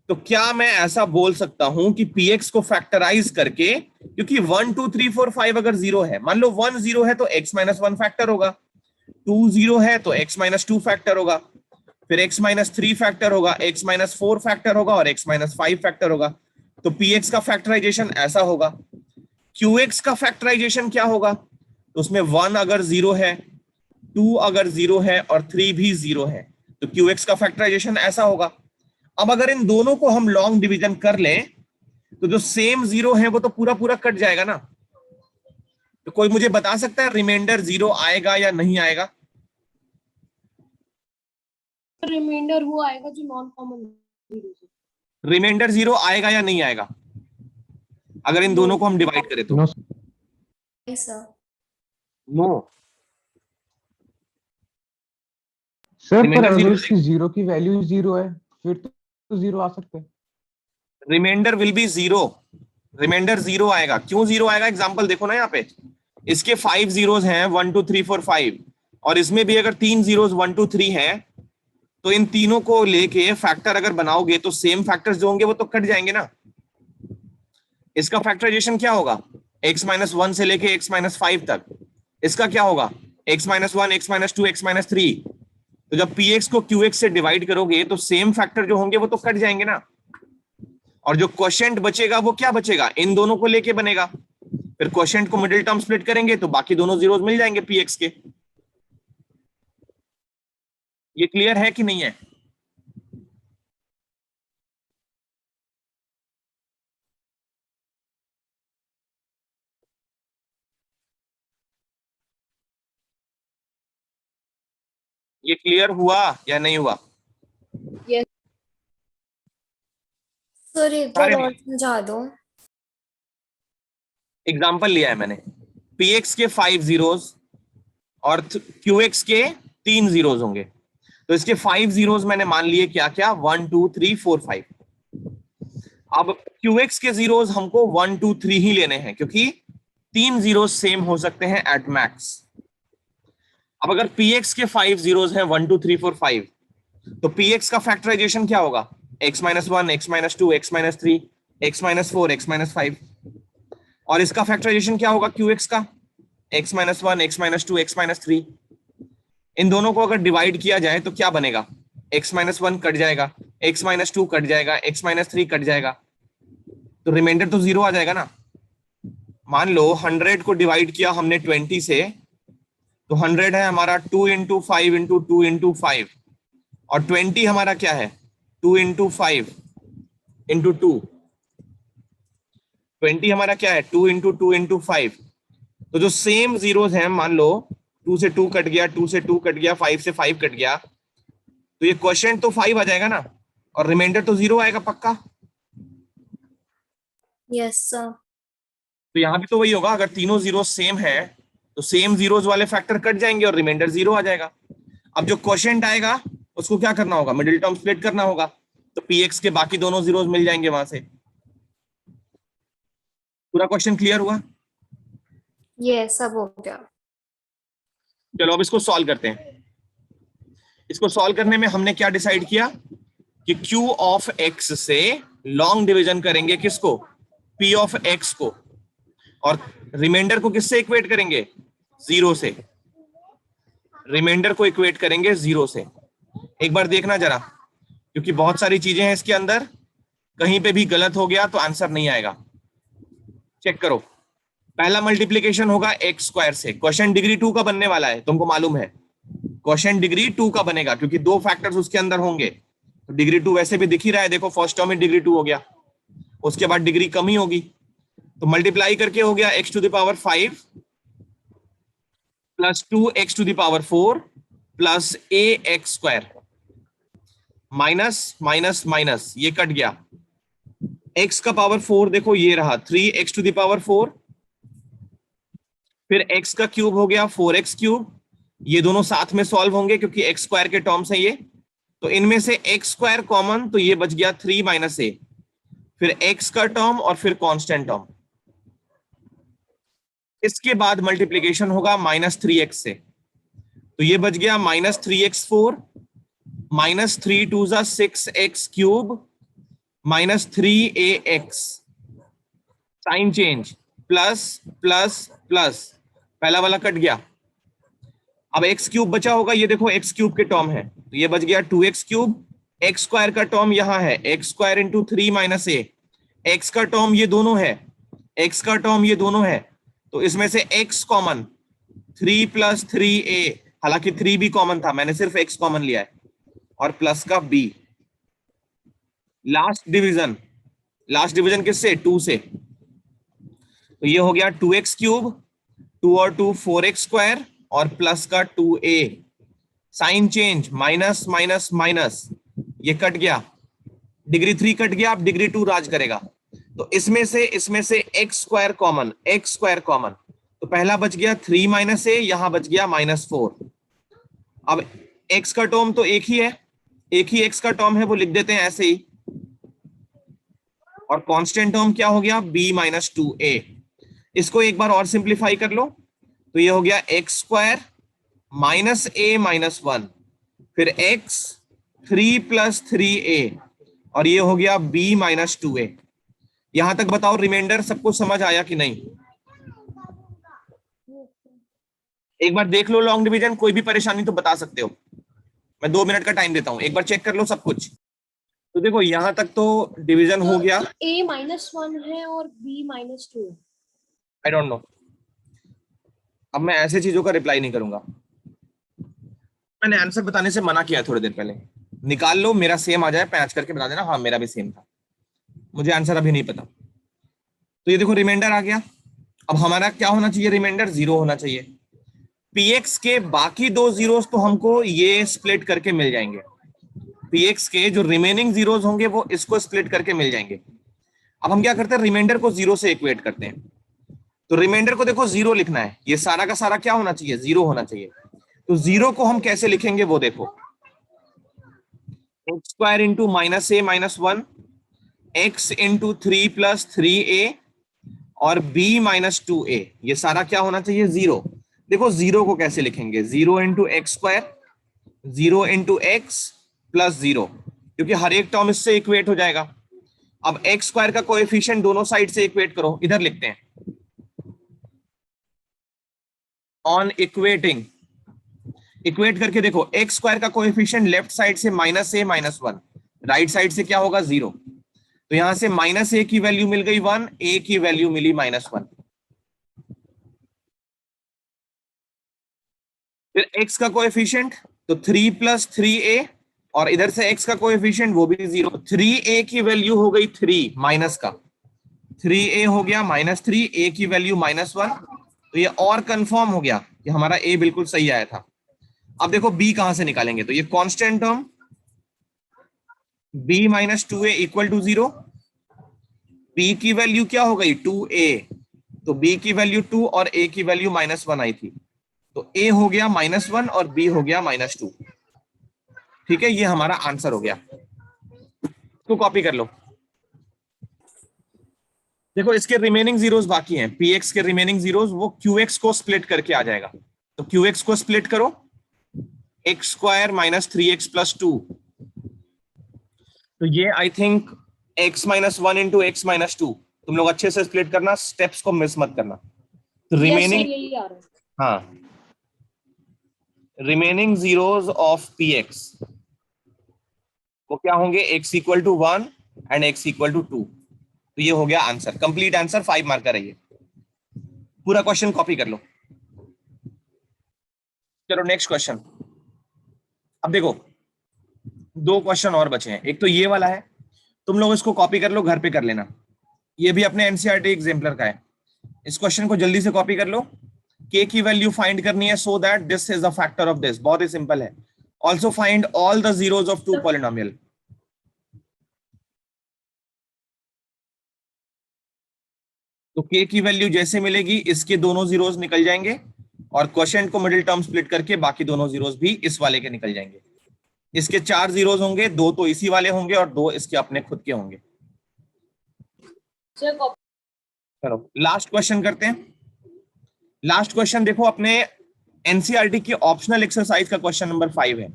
तो क्या मैं ऐसा बोल सकता हूं कि px को फैक्टराइज करके, क्योंकि 1, 2, 3, 4, 5 अगर जीरो है, मान लो 1 जीरो है तो x माइनस 1 फैक्टर होगा, 2 जीरो है तो x माइनस 2 फैक्टर होगा, फिर x माइनस 3 फैक्टर होगा, x माइनस 4 फैक्टर होगा और x माइनस 5 फैक्टर होगा। तो px का फैक्टराइजेशन ऐसा होगा। qx का फैक्टराइजेशन क्या होगा, तो उसमें 1 अगर जीरो है, 2 अगर जीरो है और 3 भी जीरो है, तो QX का फैक्टराइजेशन ऐसा होगा। अब अगर इन दोनों को हम लॉन्ग डिवीजन कर लें तो जो सेम जीरो है वो तो पूरा पूरा कट जाएगा ना। तो कोई मुझे बता सकता है रिमाइंडर 0 आएगा या नहीं आएगा? रिमाइंडर वो आएगा जो नॉन कॉमन जीरोस है। रिमाइंडर 0 आएगा या नहीं आएगा अगर इन दोनों को हम डिवाइड करें तो? No sir. नो सर, पर रिमाइंडर अगर 0 उसकी जीरो की वैल्यू 0 है फिर तो 0 आ सकता है। रिमाइंडर विल बी 0 रिमाइंडर 0 आएगा। क्यों 0 आएगा? एग्जांपल देखो ना यहाँ पे, इसके 5 जीरोज हैं 1 2 3 4 5, और इसमें भी अगर 3 जीरोज 1 2 3 है, तो इन तीनों को लेके फैक्टर अगर बनाओगे तो सेम फैक्टर्स जो होंगे वो तो कट जाएंगे ना। इसका फैक्टराइजेशन क्या होगा? x-1 से लेके x-5 तक। इसका क्या होगा? x-1, x-2, x-3। तो जब px को qx से डिवाइड करोगे तो सेम फैक्टर जो होंगे वो तो कट जाएंगे ना, और जो क्वोशिएंट बचेगा वो क्या बचेगा? इन दोनों को लेके बनेगा। फिर क्वोशिएंट को मिडिल टर्म स्प्लिट करेंगे तो बाकी दोनों जीरोस मिल जाएंगे px के। ये क्लियर है कि नहीं है? ये क्लियर हुआ या नहीं हुआ? सर एक बार सारे और समझा दो। एग्जाम्पल लिया है मैंने, px के 5 जीरोस और qx के 3 जीरोस होंगे। तो इसके 5 जीरोस मैंने मान लिए क्या क्या? 1 2 3 4 5। अब qx के जीरोस हमको 1 2 3 ही लेने हैं, क्योंकि 3 जीरोस सेम हो सकते हैं एट मैक्स। अब अगर px के 5 जीरोस हैं 1 2 3 4 5, तो px का फैक्टराइजेशन क्या होगा? x-1, x-2, x-3, x-4, x-5। और इसका फैक्टराइजेशन क्या होगा qx का? x-1, x-2, x-3। इन दोनों को अगर डिवाइड किया जाए तो क्या बनेगा? x-1 कट जाएगा, x-2 कट जाएगा, x-3 कट जाएगा, तो रिमाइंडर तो 0 आ जाएगा ना। मान लो 100 को डिवाइड किया हमने 20 से, तो 100 है हमारा 2 इंटू 5 इंटू 2 इंटू 5, और 20 हमारा क्या है? 2 इंटू 5 इंटू 2। 20 हमारा क्या है? 2 इंटू 2 इंटू 5। तो जो सेम जीरोस हैं, मान लो 2 से 2 कट गया, 2 से 2 कट गया, 5 से 5 कट गया, तो ये क्वोशिएंट तो 5 आ जाएगा ना, और रिमाइंडर तो 0 आएगा पक्का। Yes sir. तो यहां भी तो वही होगा, अगर तीनों जीरो सेम है तो सेम जीरोस वाले फैक्टर कट जाएंगे और रिमाइंडर 0 आ जाएगा। अब जो क्वोशिएंट आएगा उसको क्या करना होगा? मिडिल टर्म स्प्लिट करना होगा, तो px के बाकी दोनों जीरोस मिल जाएंगे वहां से। पूरा क्वेश्चन क्लियर हुआ? यस सब हो गया। चलो अब इसको सॉल्व करते हैं। इसको सॉल्व करने में हमने क्या डिसाइड किया कि q ऑफ x से लॉन्ग डिवीजन करेंगे किसको? p ऑफ x को, और रिमाइंडर को किससे इक्वेट करेंगे? 0 से। रिमाइंडर को इक्वेट करेंगे 0 से। एक बार देखना जरा, क्योंकि बहुत सारी चीजें हैं इसके अंदर, कहीं पे भी गलत हो गया तो आंसर नहीं आएगा। चेक करो, पहला मल्टीप्लीकेशन होगा x स्क्वायर से। क्वेश्चन डिग्री 2 का बनने वाला है, तुमको मालूम है क्वेश्चन डिग्री 2 का बनेगा, क्योंकि दो फैक्टर्स उसके अंदर होंगे। तो डिग्री 2 वैसे भी दिख ही रहा है, देखो फर्स्ट टर्म में डिग्री 2 हो गया, उसके बाद डिग्री कम ही होगी, तो मल्टीप्लाई करके हो गया x to the power 5 plus 2x to the power 4 plus ax square, minus minus minus ये कट गया। x का पावर 4 देखो ये रहा 3x टू द पावर 4, फिर x का क्यूब हो गया 4x क्यूब, ये दोनों साथ में सॉल्व होंगे क्योंकि x स्क्वायर के टर्म्स हैं ये, तो इनमें से x स्क्वायर कॉमन, तो ये बच गया 3 माइनस a, फिर x का टर्म और फिर कांस्टेंट टर्म। इसके बाद मल्टीप्लीकेशन होगा -3x से, तो ये बच गया -3x4 माइनस 3 2 जा 6x cube minus 3ax, sign change plus plus plus, पहला वाला कट गया। अब x क्यूब बचा होगा, ये देखो x क्यूब के टर्म है, तो ये बच गया 2x क्यूब, x स्क्वायर का टर्म यहां है x square into 3 minus a, x का टर्म ये दोनों है, x का टर्म ये दोनों है, तो इसमें से x कॉमन 3 प्लस 3a, हालांकि 3 भी कॉमन था, मैंने सिर्फ x कॉमन लिया है, और प्लस का b। लास्ट डिवीजन किससे? 2 से, तो ये हो गया 2x क्यूब, 2 और 2 4x स्क्वायर, और प्लस का 2a, sign change minus minus minus, ये कट गया, डिग्री 3 कट गया, अब डिग्री 2 राज करेगा, तो इसमें से x स्क्वायर कॉमन, तो पहला बच गया 3 माइनस a, यहां बच गया -4। अब x का टर्म तो एक ही है, एक ही x का टर्म है, वो लिख देते हैं ऐसे ही, और कांस्टेंट टर्म क्या हो गया, b माइनस 2a। इसको एक बार और सिंप्लीफाई कर लो तो ये हो गया x square minus a minus 1, फिर x 3 प्लस 3a, और ये हो गया b माइनस 2a। यहां तक बताओ रिमाइंडर सबको समझ आया कि नहीं? एक बार देख लो लॉन्ग डिवीजन, कोई भी परेशानी तो बता सकते हो, मैं 2 मिनट का टाइम देता हूं, एक बार चेक कर लो सब कुछ। तो देखो यहां तक तो डिवीजन हो गया। a -1 है और b -2 है। आई डोंट नो, अब मैं ऐसे चीजों का रिप्लाई नहीं करूंगा। मैंने आंसर बताने से मना किया थोड़ी देर पहले। निकाल लो, मेरा सेम आ जाए पैच करके बता देना हाँ मेरा भी सेम था, मुझे आंसर अभी नहीं पता। तो ये देखो रिमाइंडर आ गया। अब हमारा क्या होना चाहिए, रिमाइंडर 0 होना चाहिए। px के बाकी दो जीरोस तो हमको ये स्प्लिट करके मिल जाएंगे, px के जो रिमेनिंग जीरोस होंगे वो इसको स्प्लिट करके मिल जाएंगे। अब हम क्या करते हैं, रिमाइंडर को 0 से इक्वेट करते हैं। तो रिमाइंडर को देखो 0 लिखना है, ये सारा का सारा क्या होना चाहिए, 0 होना चाहिए। तो 0 को हम कैसे लिखेंगे वो देखो, x square into minus a minus 1, x into 3 plus 3a और b माइनस 2a, ये सारा क्या होना चाहिए, 0। देखो 0 को कैसे लिखेंगे, 0 into x square, 0 into X plus 0, क्योंकि हर एक टर्म इससे इक्वेट हो जाएगा। अब एक्स स्क्वायर का कोएफिशिएंट दोनों साइड से इक्वेट करो, इधर लिखते हैं ऑन इक्वेटिंग। इक्वेट करके देखो एक्स स्क्वायर का कोएफिशिएंट लेफ्ट साइड से minus a minus 1, right side से क्या होगा, 0। तो यहां से माइनस ए की वैल्यू मिल गई 1, ए की वैल्यू मिली -1। फिर x का कोएफिशिएंट तो 3 प्लस 3a, और इधर से x का कोएफिशिएंट वो भी 0। 3a की वैल्यू हो गई 3 माइनस का, 3a हो गया -3, a की वैल्यू -1। तो ये और कंफर्म हो गया कि हमारा a बिल्कुल सही आया था। अब देखो b कहां से निकालेंगे, तो ये constant term b minus 2a equal to 0। b की वैल्यू क्या हो गई, 2a, तो b की वैल्यू 2 और a की वैल्यू -1 आई थी, तो a हो गया -1 और b हो गया -2। ठीक है, ये हमारा आंसर हो गया। तो कॉपी कर लो। देखो इसके रिमेनिंग जीरोस बाकी हैं, px के रिमेनिंग जीरोस वो qx को स्प्लिट करके आ जाएगा। तो qx को स्प्लिट करो, x square minus 3x plus 2, तो ये I think x minus 1 into x minus 2। तुम लोग अच्छे से स्प्लिट करना, स्टेप्स को मिस मत करना। तो रिमेनिंग, यही आ रहा है। हाँ, रिमेनिंग जीरोस ऑफ px वो क्या होंगे, x equal to 1 and x equal to 2। तो ये हो गया आंसर, कंप्लीट आंसर, 5 मार्कर है ये। पूरा क्वेश्चन कॉपी कर लो। चलो नेक्स्ट क्वेश्चन। अब देखो 2 क्वेश्चन और बचे हैं, एक तो ये वाला है, तुम लोग इसको कॉपी कर लो, घर पे कर लेना। ये भी अपने एनसीईआरटी एग्जाम्पलर का है। इस क्वेश्चन को जल्दी से कॉपी कर लो। k की वैल्यू फाइंड करनी है so that this is a factor of this, बहुत ही सिंपल है। Also find all the zeros of 2 polynomial. तो k की वैल्यू जैसे मिलेगी इसके दोनों जीरोस निकल जाएंगे, और क्वोशिएंट को मिडिल टर्म स्प्लिट करके बाकी दोनों जीरोस भी इस वाले के निकल जाएंगे। इसके 4 जीरोस होंगे, 2 तो इसी वाले होंगे और 2 इसके अपने खुद के होंगे। चलो लास्ट क्वेश्चन करते हैं। लास्ट क्वेश्चन देखो अपने एनसीईआरटी की ऑप्शनल एक्सरसाइज का क्वेश्चन नंबर 5 है।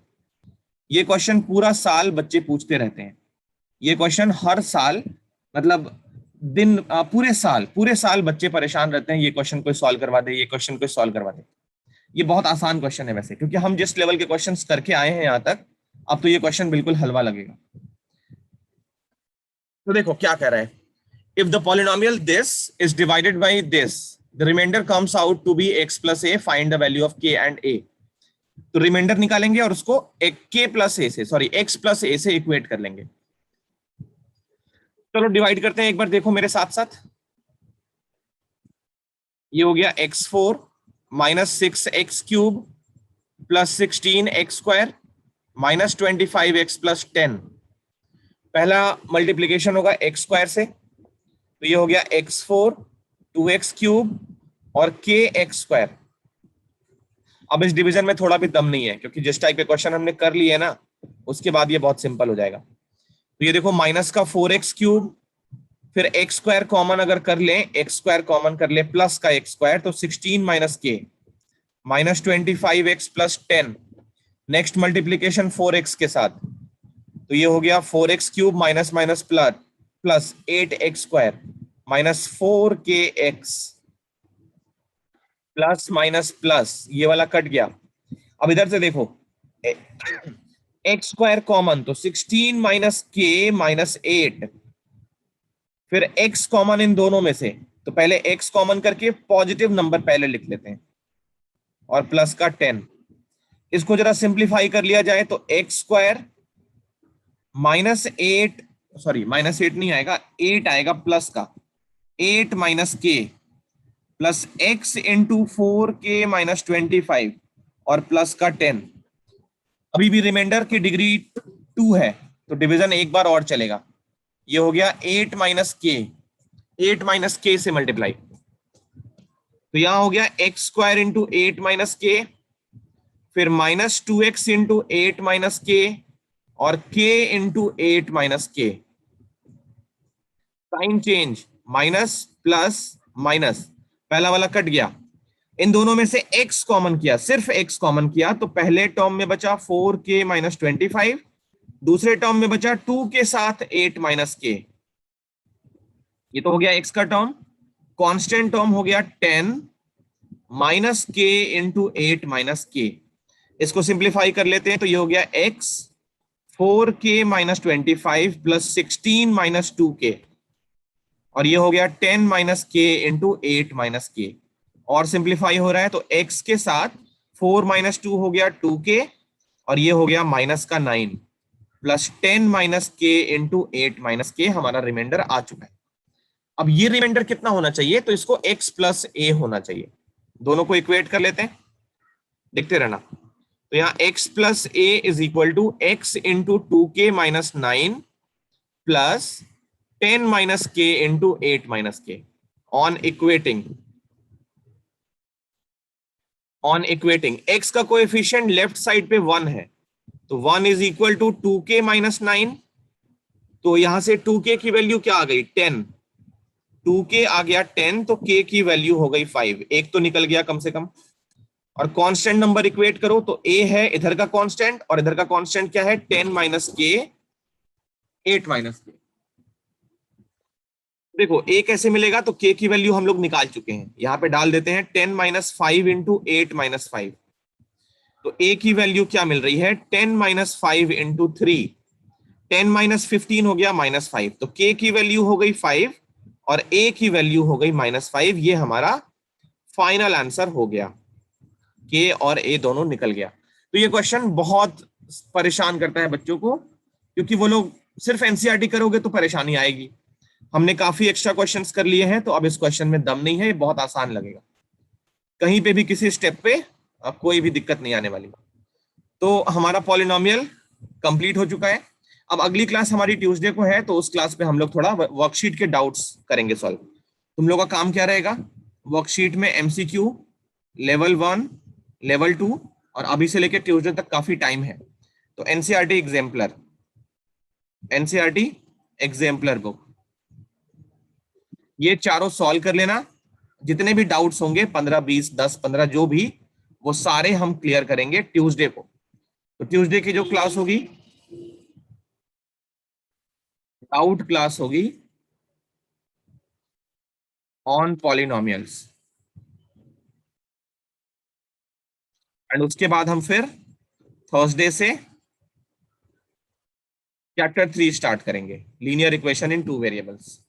ये क्वेश्चन पूरा साल बच्चे पूछते रहते हैं। ये क्वेश्चन हर साल, मतलब दिन, पूरे साल बच्चे परेशान रहते हैं, ये क्वेश्चन कोई सॉल्व करवा दे, ये क्वेश्चन कोई सॉल्व करवा दे। ये बहुत आसान क्वेश्चन है वैसे, क्योंकि हम जिस लेवल के क्वेश्चंस करके आए हैं यहाँ तक, अब तो ये क्वेश्चन बिल्कुल हलवा लगेगा। तो देखो क्या कह रहा है, if the polynomial this is divided by this, the remainder comes out to be x plus a, find the value of k and a। तो रिमाइंडर निकालेंगे और उसको k प्लस a से, सॉरी x प्लस a से equate कर लेंगे। चलो divide करते हैं एक बार, देखो मेरे साथ साथ। ये हो गया x4 minus 6x cube plus 16x square minus 25x plus 10। पहला मल्टीप्लीकेशन होगा x स्क्वायर से, तो ये हो गया x4 2x क्यूब और kx स्क्वायर। अब इस डिवीजन में थोड़ा भी दम नहीं है, क्योंकि जिस टाइप के क्वेश्चन हमने कर लिए ना, उसके बाद ये बहुत सिंपल हो जाएगा। तो ये देखो माइनस का 4x क्यूब फिर एक्स स्क्वायर कॉमन अगर कर ले, एक्स स्क्वायर कॉमन कर ले प्लस का एक्स स्क्वायर, तो 16 माइनस के minus 25x plus 10। Next multiplication 4x के साथ, तो ये हो गया 4x cube minus minus plus plus 8x square minus 4kx plus minus plus, ये वाला कट गया। अब इधर से देखो, एक्स स्क्वायर कॉमन, तो 16 माइनस के माइनस 8, फिर x कॉमन इन दोनों में से, तो पहले x कॉमन करके पॉजिटिव नंबर पहले लिख लेते हैं और प्लस का 10। इसको जरा सिंप्लीफाई कर लिया जाए तो x square minus 8, sorry minus 8 नहीं आएगा, 8 आएगा प्लस का 8 माइनस के plus x into 4k minus 25 और प्लस का 10। अभी भी रिमाइंडर की डिग्री 2 है तो डिवीजन एक बार और चलेगा। ये हो गया 8 माइनस के, 8 माइनस के से मल्टीप्लाई, तो यहां हो गया एक्स स्क्वायर इंटू 8 माइनस के, फिर minus 2x into 8 minus k और k into 8 minus k. Sign change, minus plus minus, पहला वाला कट गया, इन दोनों में से x कॉमन किया, सिर्फ x कॉमन किया, तो पहले टर्म में बचा 4k माइनस 25, दूसरे टर्म में बचा 2 के साथ 8 माइनस के। ये तो हो गया x का टर्म। कांस्टेंट टर्म हो गया 10 माइनस k इंटू 8 माइनस के। इसको सिंप्लीफाई कर लेते हैं तो ये हो गया x 4k minus 25 plus 16 minus 2k, और ये हो गया 10 minus k into 8 minus k. और सिंप्लीफाई हो रहा है तो x के साथ 4 माइनस 2 हो गया 2k, और ये हो गया माइनस का 9 plus 10 minus k into 8 minus के। हमारा रिमाइंडर आ चुका है। अब ये रिमाइंडर कितना होना चाहिए, तो इसको x प्लस a होना चाहिए। दोनों को इक्वेट कर लेते हैं, देखते रहना। तो यहाँ x plus a is equal to x into 2k minus 9 plus 10 minus k into 8 minus k. On equating, on equating x का कोएफिशिएंट लेफ्ट साइड पे 1 है, तो 1 is equal to 2k minus 9, तो यहां से 2k की वैल्यू क्या आ गई 10, 2k आ गया 10, तो k की वैल्यू हो गई 5, एक तो निकल गया कम से कम। और कांस्टेंट नंबर इक्वेट करो तो a है इधर का कांस्टेंट, और इधर का कांस्टेंट क्या है 10 माइनस k 8 माइनस के। देखो a कैसे मिलेगा, तो k की वैल्यू हम लोग निकाल चुके हैं, यहां पे डाल देते हैं 10 माइनस 5 इंटू 8 माइनस 5, तो a की वैल्यू क्या मिल रही है 10 माइनस 5 इंटू 3, 10 माइनस 15 हो गया माइनस 5, तो k की वैल्यू हो गई 5 और a की वैल्यू हो गई माइनस 5। ये हमारा फाइनल आंसर हो गया, k और a दोनों निकल गया। तो ये क्वेश्चन बहुत परेशान करता है बच्चों को, क्योंकि वो लोग सिर्फ एनसीईआरटी करोगे तो परेशानी आएगी। हमने काफी एक्स्ट्रा क्वेश्चंस कर लिए हैं, तो अब इस क्वेश्चन में दम नहीं है, ये बहुत आसान लगेगा, कहीं पे भी किसी स्टेप पे अब कोई भी दिक्कत नहीं आने वाली। तो हमारा पॉलिनोमियल कंप्लीट हो चुका है। अब अगली क्लास हमारी ट्यूसडे को है, तो उस क्लास पे हम लोग थोड़ा वर्कशीट के डाउट्स करेंगे सॉल्व। तुम लोग का काम क्या रहेगा, वर्कशीट में एमसीक्यू लेवल 1 लेवल 2, और अभी से लेकर ट्यूसडे तक काफी टाइम है, तो NCERT exemplar, NCERT exemplar book, ये चारों सॉल्व कर लेना। जितने भी डाउट्स होंगे 15 20 10 15 जो भी, वो सारे हम क्लियर करेंगे ट्यूसडे को। तो ट्यूसडे की जो क्लास होगी, डाउट क्लास होगी ऑन पॉलिनोमियल्स, एंड उसके बाद हम फिर थर्सडे से चैप्टर 3 स्टार्ट करेंगे, लीनियर इक्वेशन इन 2 वेरिएबल्स।